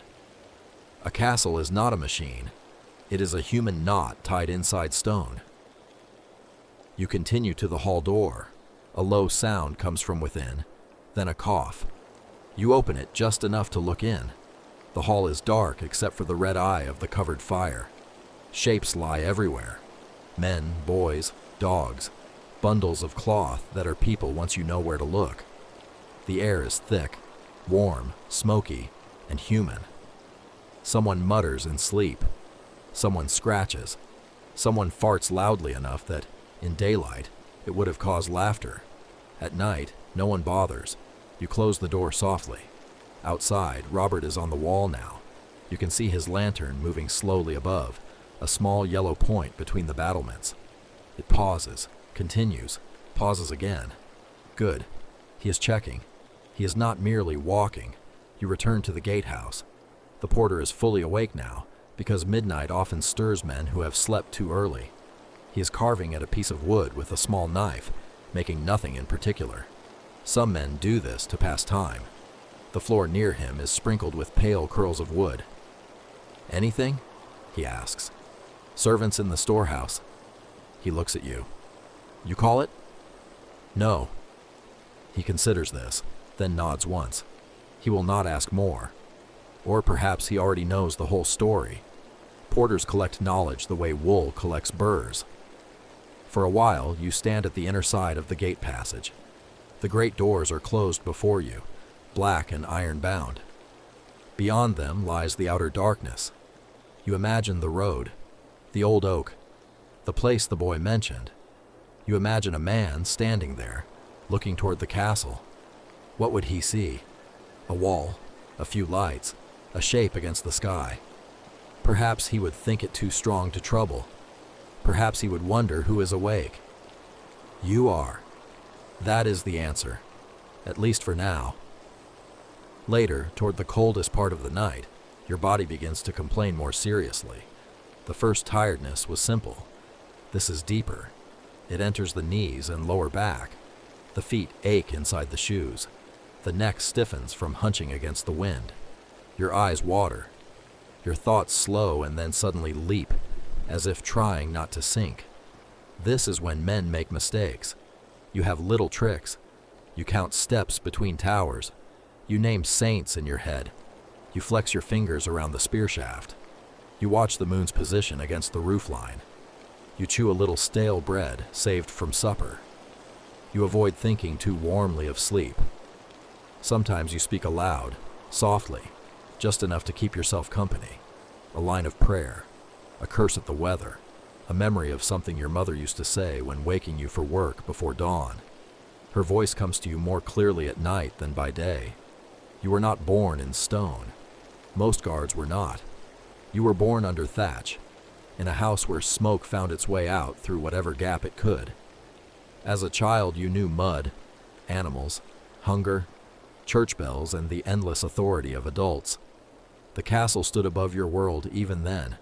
A castle is not a machine. It is a human knot tied inside stone. You continue to the hall door. A low sound comes from within, then a cough. You open it just enough to look in. The hall is dark except for the red eye of the covered fire. Shapes lie everywhere. Men, boys, dogs. bundles of cloth that are people once you know where to look. The air is thick, warm, smoky, and human. Someone mutters in sleep. Someone scratches. Someone farts loudly enough that, in daylight, it would have caused laughter. At night, no one bothers. You close the door softly. Outside, Robert is on the wall now. You can see his lantern moving slowly above, a small yellow point between the battlements. It pauses, continues, pauses again. Good. He is checking. He is not merely walking. You return to the gatehouse. The porter is fully awake now, because midnight often stirs men who have slept too early. He is carving at a piece of wood with a small knife, making nothing in particular. Some men do this to pass time. The floor near him is sprinkled with pale curls of wood. Anything? He asks. Servants in the storehouse. He looks at you. You call it? No. He considers this, then nods once. He will not ask more. Or perhaps he already knows the whole story. Porters collect knowledge the way wool collects burrs. For a while, you stand at the inner side of the gate passage. The great doors are closed before you, black and iron-bound. Beyond them lies the outer darkness. You imagine the road, the old oak, the place the boy mentioned. You imagine a man standing there, looking toward the castle. What would he see? A wall, a few lights, a shape against the sky. Perhaps he would think it too strong to trouble. Perhaps he would wonder who is awake. You are. That is the answer, at least for now. Later, toward the coldest part of the night, your body begins to complain more seriously. The first tiredness was simple. This is deeper. It enters the knees and lower back. The feet ache inside the shoes. The neck stiffens from hunching against the wind. Your eyes water. Your thoughts slow and then suddenly leap, as if trying not to sink. This is when men make mistakes. You have little tricks. You count steps between towers. You name saints in your head. You flex your fingers around the spear shaft. You watch the moon's position against the roofline. You chew a little stale bread saved from supper. You avoid thinking too warmly of sleep. Sometimes you speak aloud, softly, just enough to keep yourself company. A line of prayer, a curse at the weather, a memory of something your mother used to say when waking you for work before dawn. Her voice comes to you more clearly at night than by day. You were not born in stone. Most guards were not. You were born under thatch, in a house where smoke found its way out through whatever gap it could. As a child, you knew mud, animals, hunger, church bells, and the endless authority of adults. The castle stood above your world even then.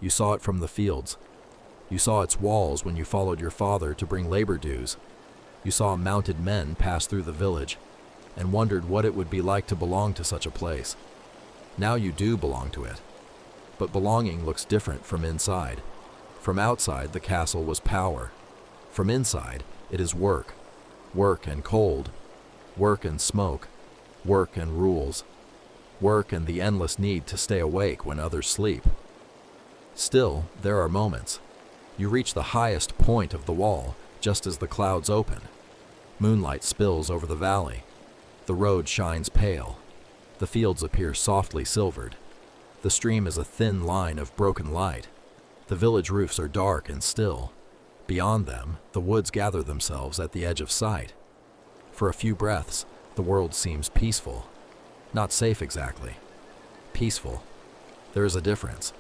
You saw it from the fields. You saw its walls when you followed your father to bring labor dues. You saw mounted men pass through the village and wondered what it would be like to belong to such a place. Now you do belong to it. But belonging looks different from inside. From outside, the castle was power. From inside, it is work. Work and cold. Work and smoke. Work and rules. Work and the endless need to stay awake when others sleep. Still, there are moments. You reach the highest point of the wall just as the clouds open. Moonlight spills over the valley. The road shines pale. The fields appear softly silvered. The stream is a thin line of broken light. The village roofs are dark and still. Beyond them, the woods gather themselves at the edge of sight. For a few breaths, the world seems peaceful. Not safe exactly. Peaceful. There is a difference.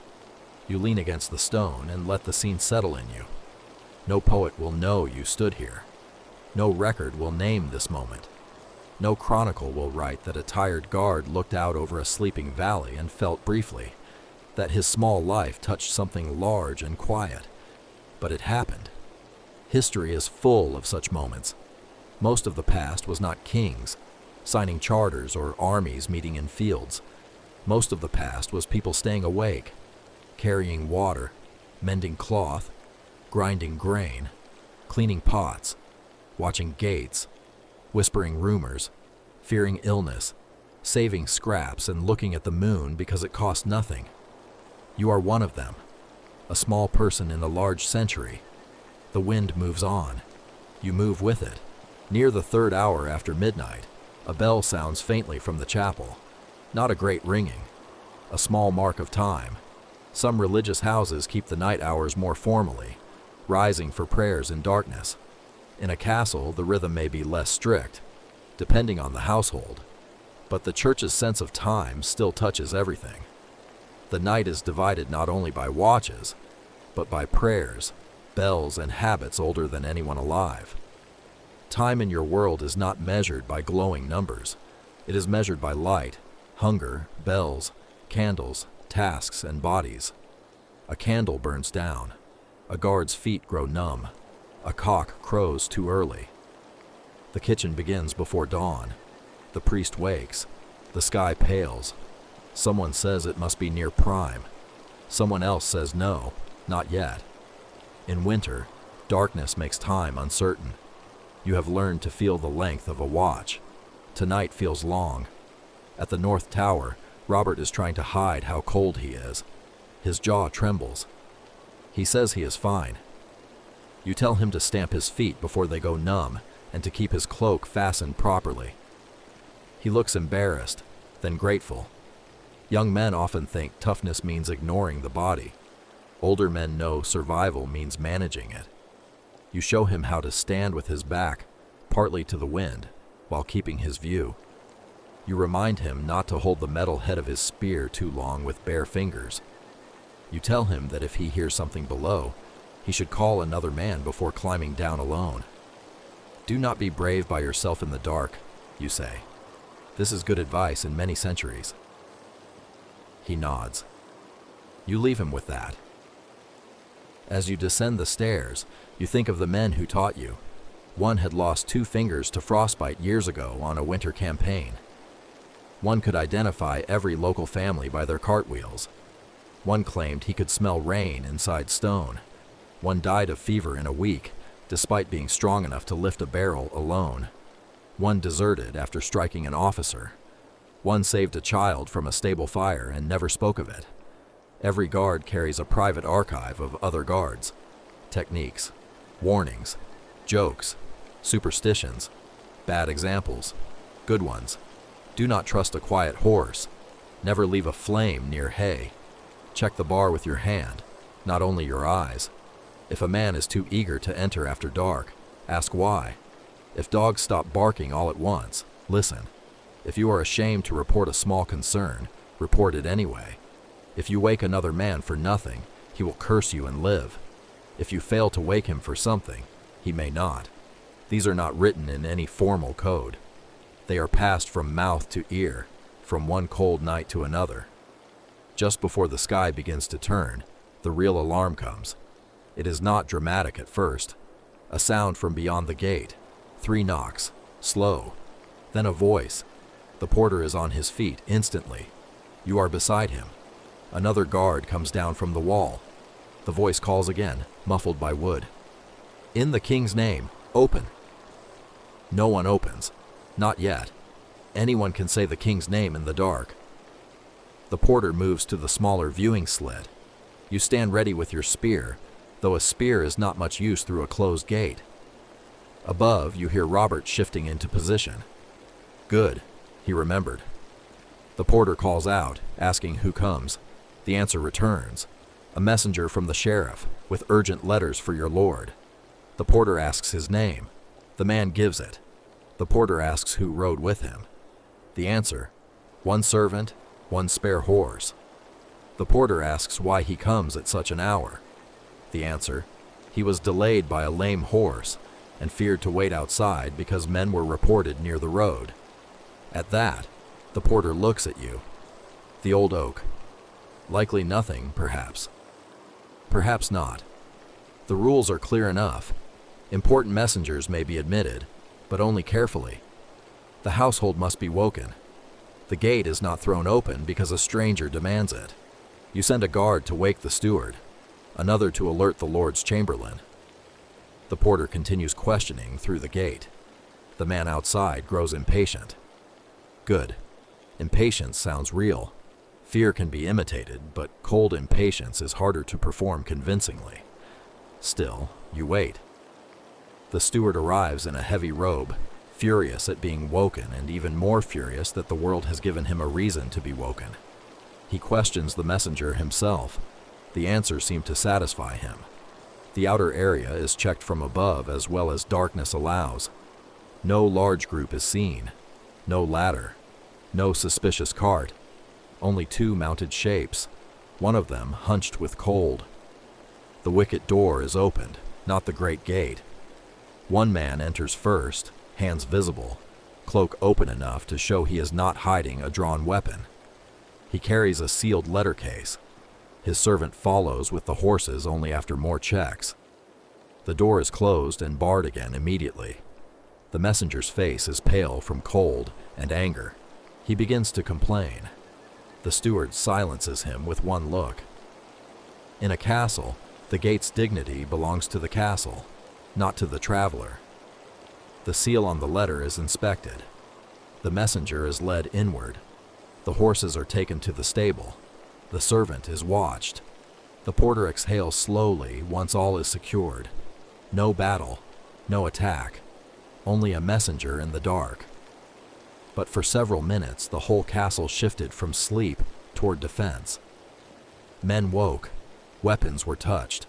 You lean against the stone and let the scene settle in you. No poet will know you stood here. No record will name this moment. No chronicle will write that a tired guard looked out over a sleeping valley and felt briefly that his small life touched something large and quiet. But it happened. History is full of such moments. Most of the past was not kings, signing charters, or armies meeting in fields. Most of the past was people staying awake, carrying water, mending cloth, grinding grain, cleaning pots, watching gates, whispering rumors, fearing illness, saving scraps, and looking at the moon because it cost nothing. You are one of them, a small person in a large century. The wind moves on. You move with it. Near the third hour after midnight, a bell sounds faintly from the chapel. Not a great ringing, a small mark of time. Some religious houses keep the night hours more formally, rising for prayers in darkness. In a castle, the rhythm may be less strict, depending on the household, but the church's sense of time still touches everything. The night is divided not only by watches, but by prayers, bells, and habits older than anyone alive. Time in your world is not measured by glowing numbers. It is measured by light, hunger, bells, candles, tasks, and bodies. A candle burns down. A guard's feet grow numb. A cock crows too early. The kitchen begins before dawn. The priest wakes. The sky pales. Someone says it must be near prime. Someone else says no, not yet. In winter, darkness makes time uncertain. You have learned to feel the length of a watch. Tonight feels long. At the North Tower, Robert is trying to hide how cold he is. His jaw trembles. He says he is fine. You tell him to stamp his feet before they go numb and to keep his cloak fastened properly. He looks embarrassed, then grateful. Young men often think toughness means ignoring the body. Older men know survival means managing it. You show him how to stand with his back, partly to the wind, while keeping his view. You remind him not to hold the metal head of his spear too long with bare fingers. You tell him that if he hears something below, he should call another man before climbing down alone. Do not be brave by yourself in the dark, you say. This is good advice in many centuries. He nods. You leave him with that. As you descend the stairs, you think of the men who taught you. One had lost 2 fingers to frostbite years ago on a winter campaign. One could identify every local family by their cartwheels. One claimed he could smell rain inside stone. One died of fever in a week, despite being strong enough to lift a barrel alone. One deserted after striking an officer. One saved a child from a stable fire and never spoke of it. Every guard carries a private archive of other guards. Techniques, warnings, jokes, superstitions, bad examples, good ones. Do not trust a quiet horse. Never leave a flame near hay. Check the bar with your hand, not only your eyes. If a man is too eager to enter after dark, ask why. If dogs stop barking all at once, listen. If you are ashamed to report a small concern, report it anyway. If you wake another man for nothing, he will curse you and live. If you fail to wake him for something, he may not. These are not written in any formal code. They are passed from mouth to ear, from one cold night to another. Just before the sky begins to turn, the real alarm comes. It is not dramatic at first. A sound from beyond the gate, 3 knocks, slow. Then a voice. The porter is on his feet instantly. You are beside him. Another guard comes down from the wall. The voice calls again, muffled by wood. In the king's name, open. No one opens. Not yet. Anyone can say the king's name in the dark. The porter moves to the smaller viewing slit. You stand ready with your spear, though a spear is not much use through a closed gate. Above, you hear Robert shifting into position. Good, he remembered. The porter calls out, asking who comes. The answer returns. A messenger from the sheriff, with urgent letters for your lord. The porter asks his name. The man gives it. The porter asks who rode with him. The answer, 1 servant, 1 spare horse. The porter asks why he comes at such an hour. The answer, he was delayed by a lame horse and feared to wait outside because men were reported near the road. At that, the porter looks at you. The old oak. Likely nothing, perhaps. Perhaps not. The rules are clear enough. Important messengers may be admitted, but only carefully. The household must be woken. The gate is not thrown open because a stranger demands it. You send a guard to wake the steward, another to alert the Lord's chamberlain. The porter continues questioning through the gate. The man outside grows impatient. Good. Impatience sounds real. Fear can be imitated, but cold impatience is harder to perform convincingly. Still, you wait. The steward arrives in a heavy robe, furious at being woken and even more furious that the world has given him a reason to be woken. He questions the messenger himself. The answers seem to satisfy him. The outer area is checked from above as well as darkness allows. No large group is seen. No ladder. No suspicious cart. Only two mounted shapes, one of them hunched with cold. The wicket door is opened, not the great gate. One man enters first, hands visible, cloak open enough to show he is not hiding a drawn weapon. He carries a sealed letter case. His servant follows with the horses only after more checks. The door is closed and barred again immediately. The messenger's face is pale from cold and anger. He begins to complain. The steward silences him with one look. In a castle, the gate's dignity belongs to the castle, not to the traveler. The seal on the letter is inspected. The messenger is led inward. The horses are taken to the stable. The servant is watched. The porter exhales slowly once all is secured. No battle, no attack, only a messenger in the dark. But for several minutes, the whole castle shifted from sleep toward defense. Men woke. Weapons were touched.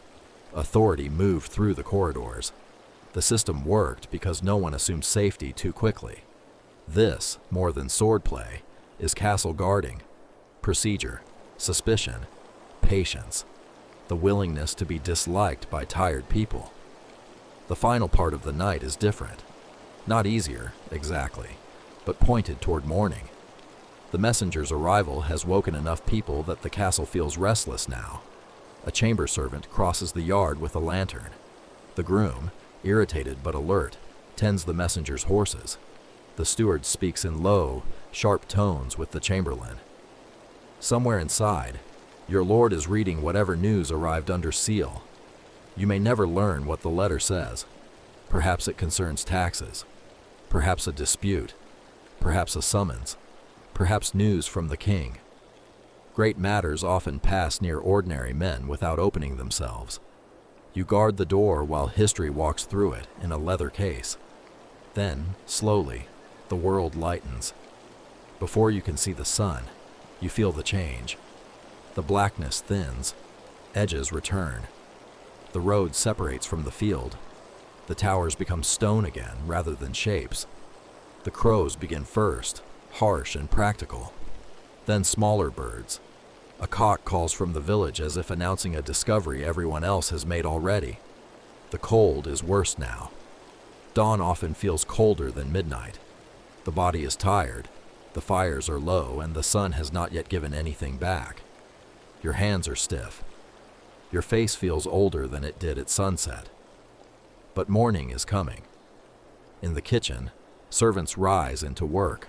Authority moved through the corridors. The system worked because no one assumed safety too quickly. This, more than swordplay, is castle guarding, procedure, suspicion, patience, the willingness to be disliked by tired people. The final part of the night is different. Not easier, exactly, but pointed toward morning. The messenger's arrival has woken enough people that the castle feels restless now. A chamber servant crosses the yard with a lantern. The groom, irritated but alert, tends the messenger's horses. The steward speaks in low, sharp tones with the chamberlain. Somewhere inside, your lord is reading whatever news arrived under seal. You may never learn what the letter says. Perhaps it concerns taxes. Perhaps a dispute. Perhaps a summons. Perhaps news from the king. Great matters often pass near ordinary men without opening themselves. You guard the door while history walks through it in a leather case. Then, slowly, the world lightens. Before you can see the sun, you feel the change. The blackness thins. Edges return. The road separates from the field. The towers become stone again rather than shapes. The crows begin first, harsh and practical. Then smaller birds. A cock calls from the village as if announcing a discovery everyone else has made already. The cold is worse now. Dawn often feels colder than midnight. The body is tired, the fires are low, and the sun has not yet given anything back. Your hands are stiff. Your face feels older than it did at sunset. But morning is coming. In the kitchen, servants rise into work.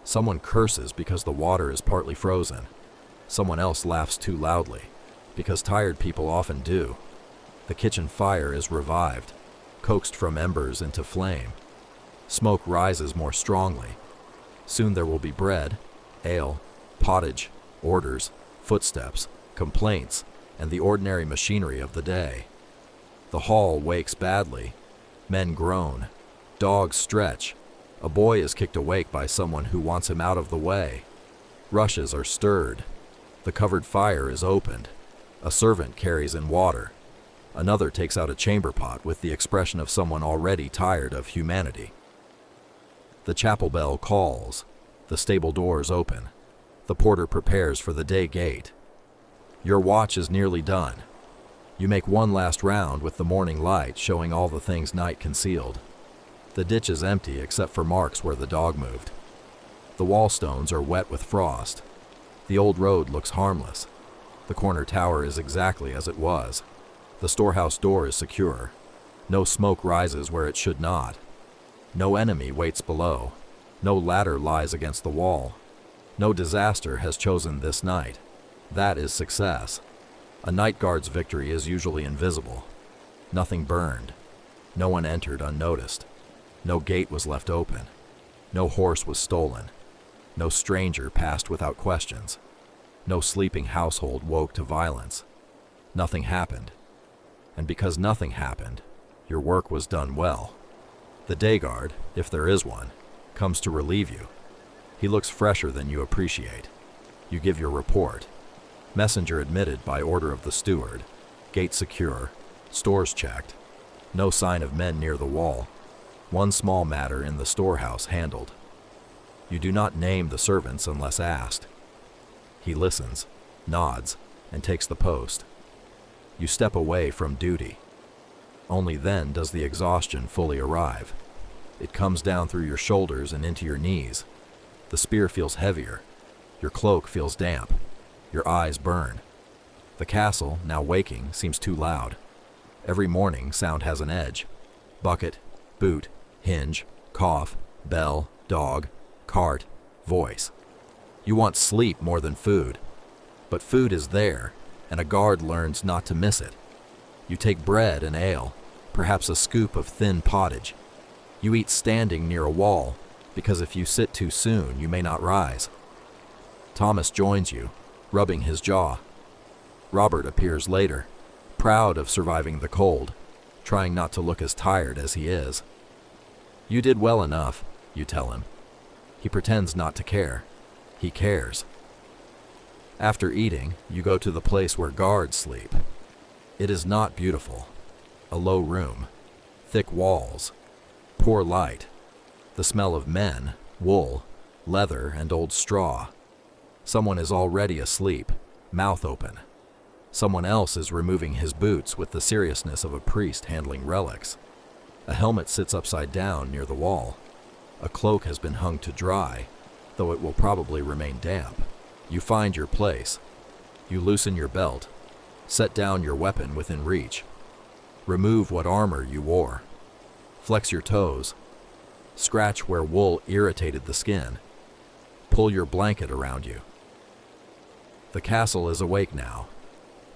Someone curses because the water is partly frozen. Someone else laughs too loudly, because tired people often do. The kitchen fire is revived, coaxed from embers into flame. Smoke rises more strongly. Soon there will be bread, ale, pottage, orders, footsteps, complaints, and the ordinary machinery of the day. The hall wakes badly. Men groan. Dogs stretch. A boy is kicked awake by someone who wants him out of the way. Rushes are stirred. The covered fire is opened. A servant carries in water. Another takes out a chamber pot with the expression of someone already tired of humanity. The chapel bell calls. The stable doors open. The porter prepares for the day gate. Your watch is nearly done. You make one last round with the morning light showing all the things night concealed. The ditch is empty except for marks where the dog moved. The wall stones are wet with frost. The old road looks harmless. The corner tower is exactly as it was. The storehouse door is secure. No smoke rises where it should not. No enemy waits below. No ladder lies against the wall. No disaster has chosen this night. That is success. A night guard's victory is usually invisible. Nothing burned. No one entered unnoticed. No gate was left open. No horse was stolen. No stranger passed without questions. No sleeping household woke to violence. Nothing happened. And because nothing happened, Your work was done well. The day guard, if there is one, comes to relieve you. He looks fresher than you appreciate. You give your report. Messenger admitted by order of the steward. Gate secure. Stores checked. No sign of men near the wall. One small matter in the storehouse handled. You do not name the servants unless asked. He listens, nods, and takes the post. You step away from duty. Only then does the exhaustion fully arrive. It comes down through your shoulders and into your knees. The spear feels heavier. Your cloak feels damp. Your eyes burn. The castle, now waking, seems too loud. Every morning, sound has an edge. Bucket, boot, hinge, cough, bell, dog, cart, voice. You want sleep more than food. But food is there, and a guard learns not to miss it. You take bread and ale, perhaps a scoop of thin pottage. You eat standing near a wall, because if you sit too soon, you may not rise. Thomas joins you, rubbing his jaw. Robert appears later, proud of surviving the cold, trying not to look as tired as he is. You did well enough, you tell him. He pretends not to care. He cares. After eating, you go to the place where guards sleep. It is not beautiful. A low room, thick walls, poor light, the smell of men, wool, leather, and old straw. Someone is already asleep, mouth open. Someone else is removing his boots with the seriousness of a priest handling relics. A helmet sits upside down near the wall. A cloak has been hung to dry, though it will probably remain damp. You find your place. You loosen your belt, set down your weapon within reach. Remove what armor you wore. Flex your toes. Scratch where wool irritated the skin. Pull your blanket around you. The castle is awake now.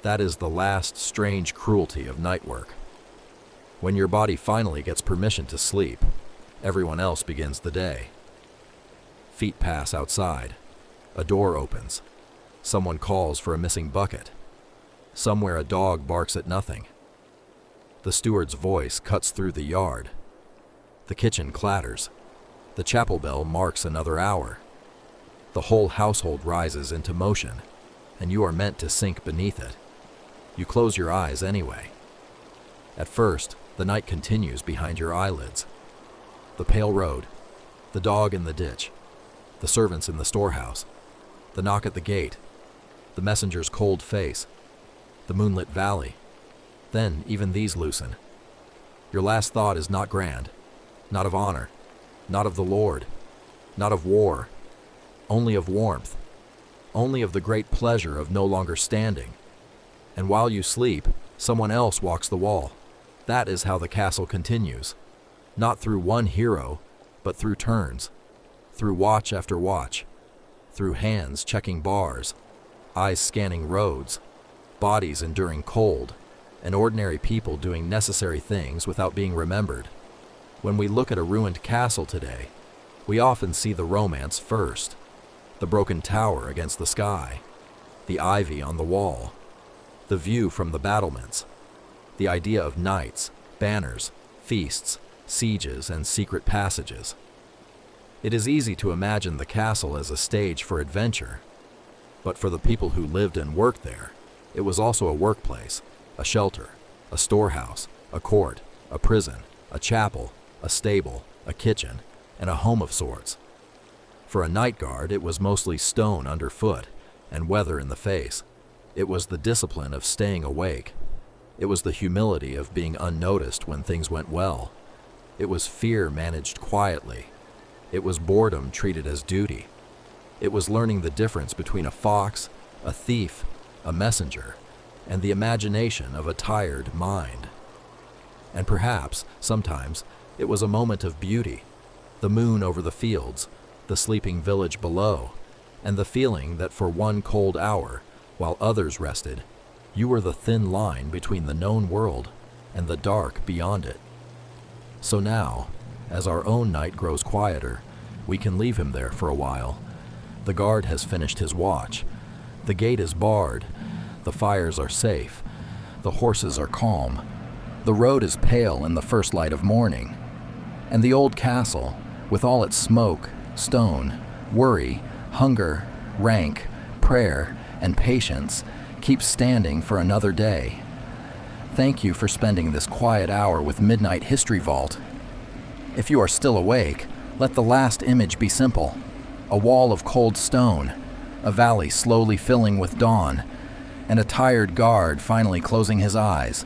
That is the last strange cruelty of night work. When your body finally gets permission to sleep, everyone else begins the day. Feet pass outside. A door opens. Someone calls for a missing bucket. Somewhere a dog barks at nothing. The steward's voice cuts through the yard. The kitchen clatters. The chapel bell marks another hour. The whole household rises into motion, and you are meant to sink beneath it. You close your eyes anyway. At first, the night continues behind your eyelids. The pale road, the dog in the ditch, the servants in the storehouse, the knock at the gate, the messenger's cold face, the moonlit valley. Then even these loosen. Your last thought is not grand, not of honor, not of the Lord, not of war, only of warmth, only of the great pleasure of no longer standing. And while you sleep, someone else walks the wall. That is how the castle continues, not through one hero, but through turns, through watch after watch, through hands checking bars, eyes scanning roads, bodies enduring cold, and ordinary people doing necessary things without being remembered. When we look at a ruined castle today, we often see the romance first, the broken tower against the sky, the ivy on the wall, the view from the battlements, the idea of knights, banners, feasts, sieges, and secret passages. It is easy to imagine the castle as a stage for adventure, but for the people who lived and worked there, it was also a workplace, a shelter, a storehouse, a court, a prison, a chapel, a stable, a kitchen, and a home of sorts. For a night guard, it was mostly stone underfoot and weather in the face. It was the discipline of staying awake. It was the humility of being unnoticed when things went well. It was fear managed quietly. It was boredom treated as duty. It was learning the difference between a fox, a thief, a messenger, and the imagination of a tired mind. And perhaps, sometimes, it was a moment of beauty, the moon over the fields, the sleeping village below, and the feeling that for one cold hour, while others rested, you were the thin line between the known world and the dark beyond it. So now, as our own night grows quieter, we can leave him there for a while. The guard has finished his watch. The gate is barred. The fires are safe. The horses are calm. The road is pale in the first light of morning, and the old castle, with all its smoke, stone, worry, hunger, rank, prayer, and patience, keeps standing for another day. Thank you for spending this quiet hour with Midnight History Vault. If you are still awake, let the last image be simple. A wall of cold stone, a valley slowly filling with dawn, and a tired guard finally closing his eyes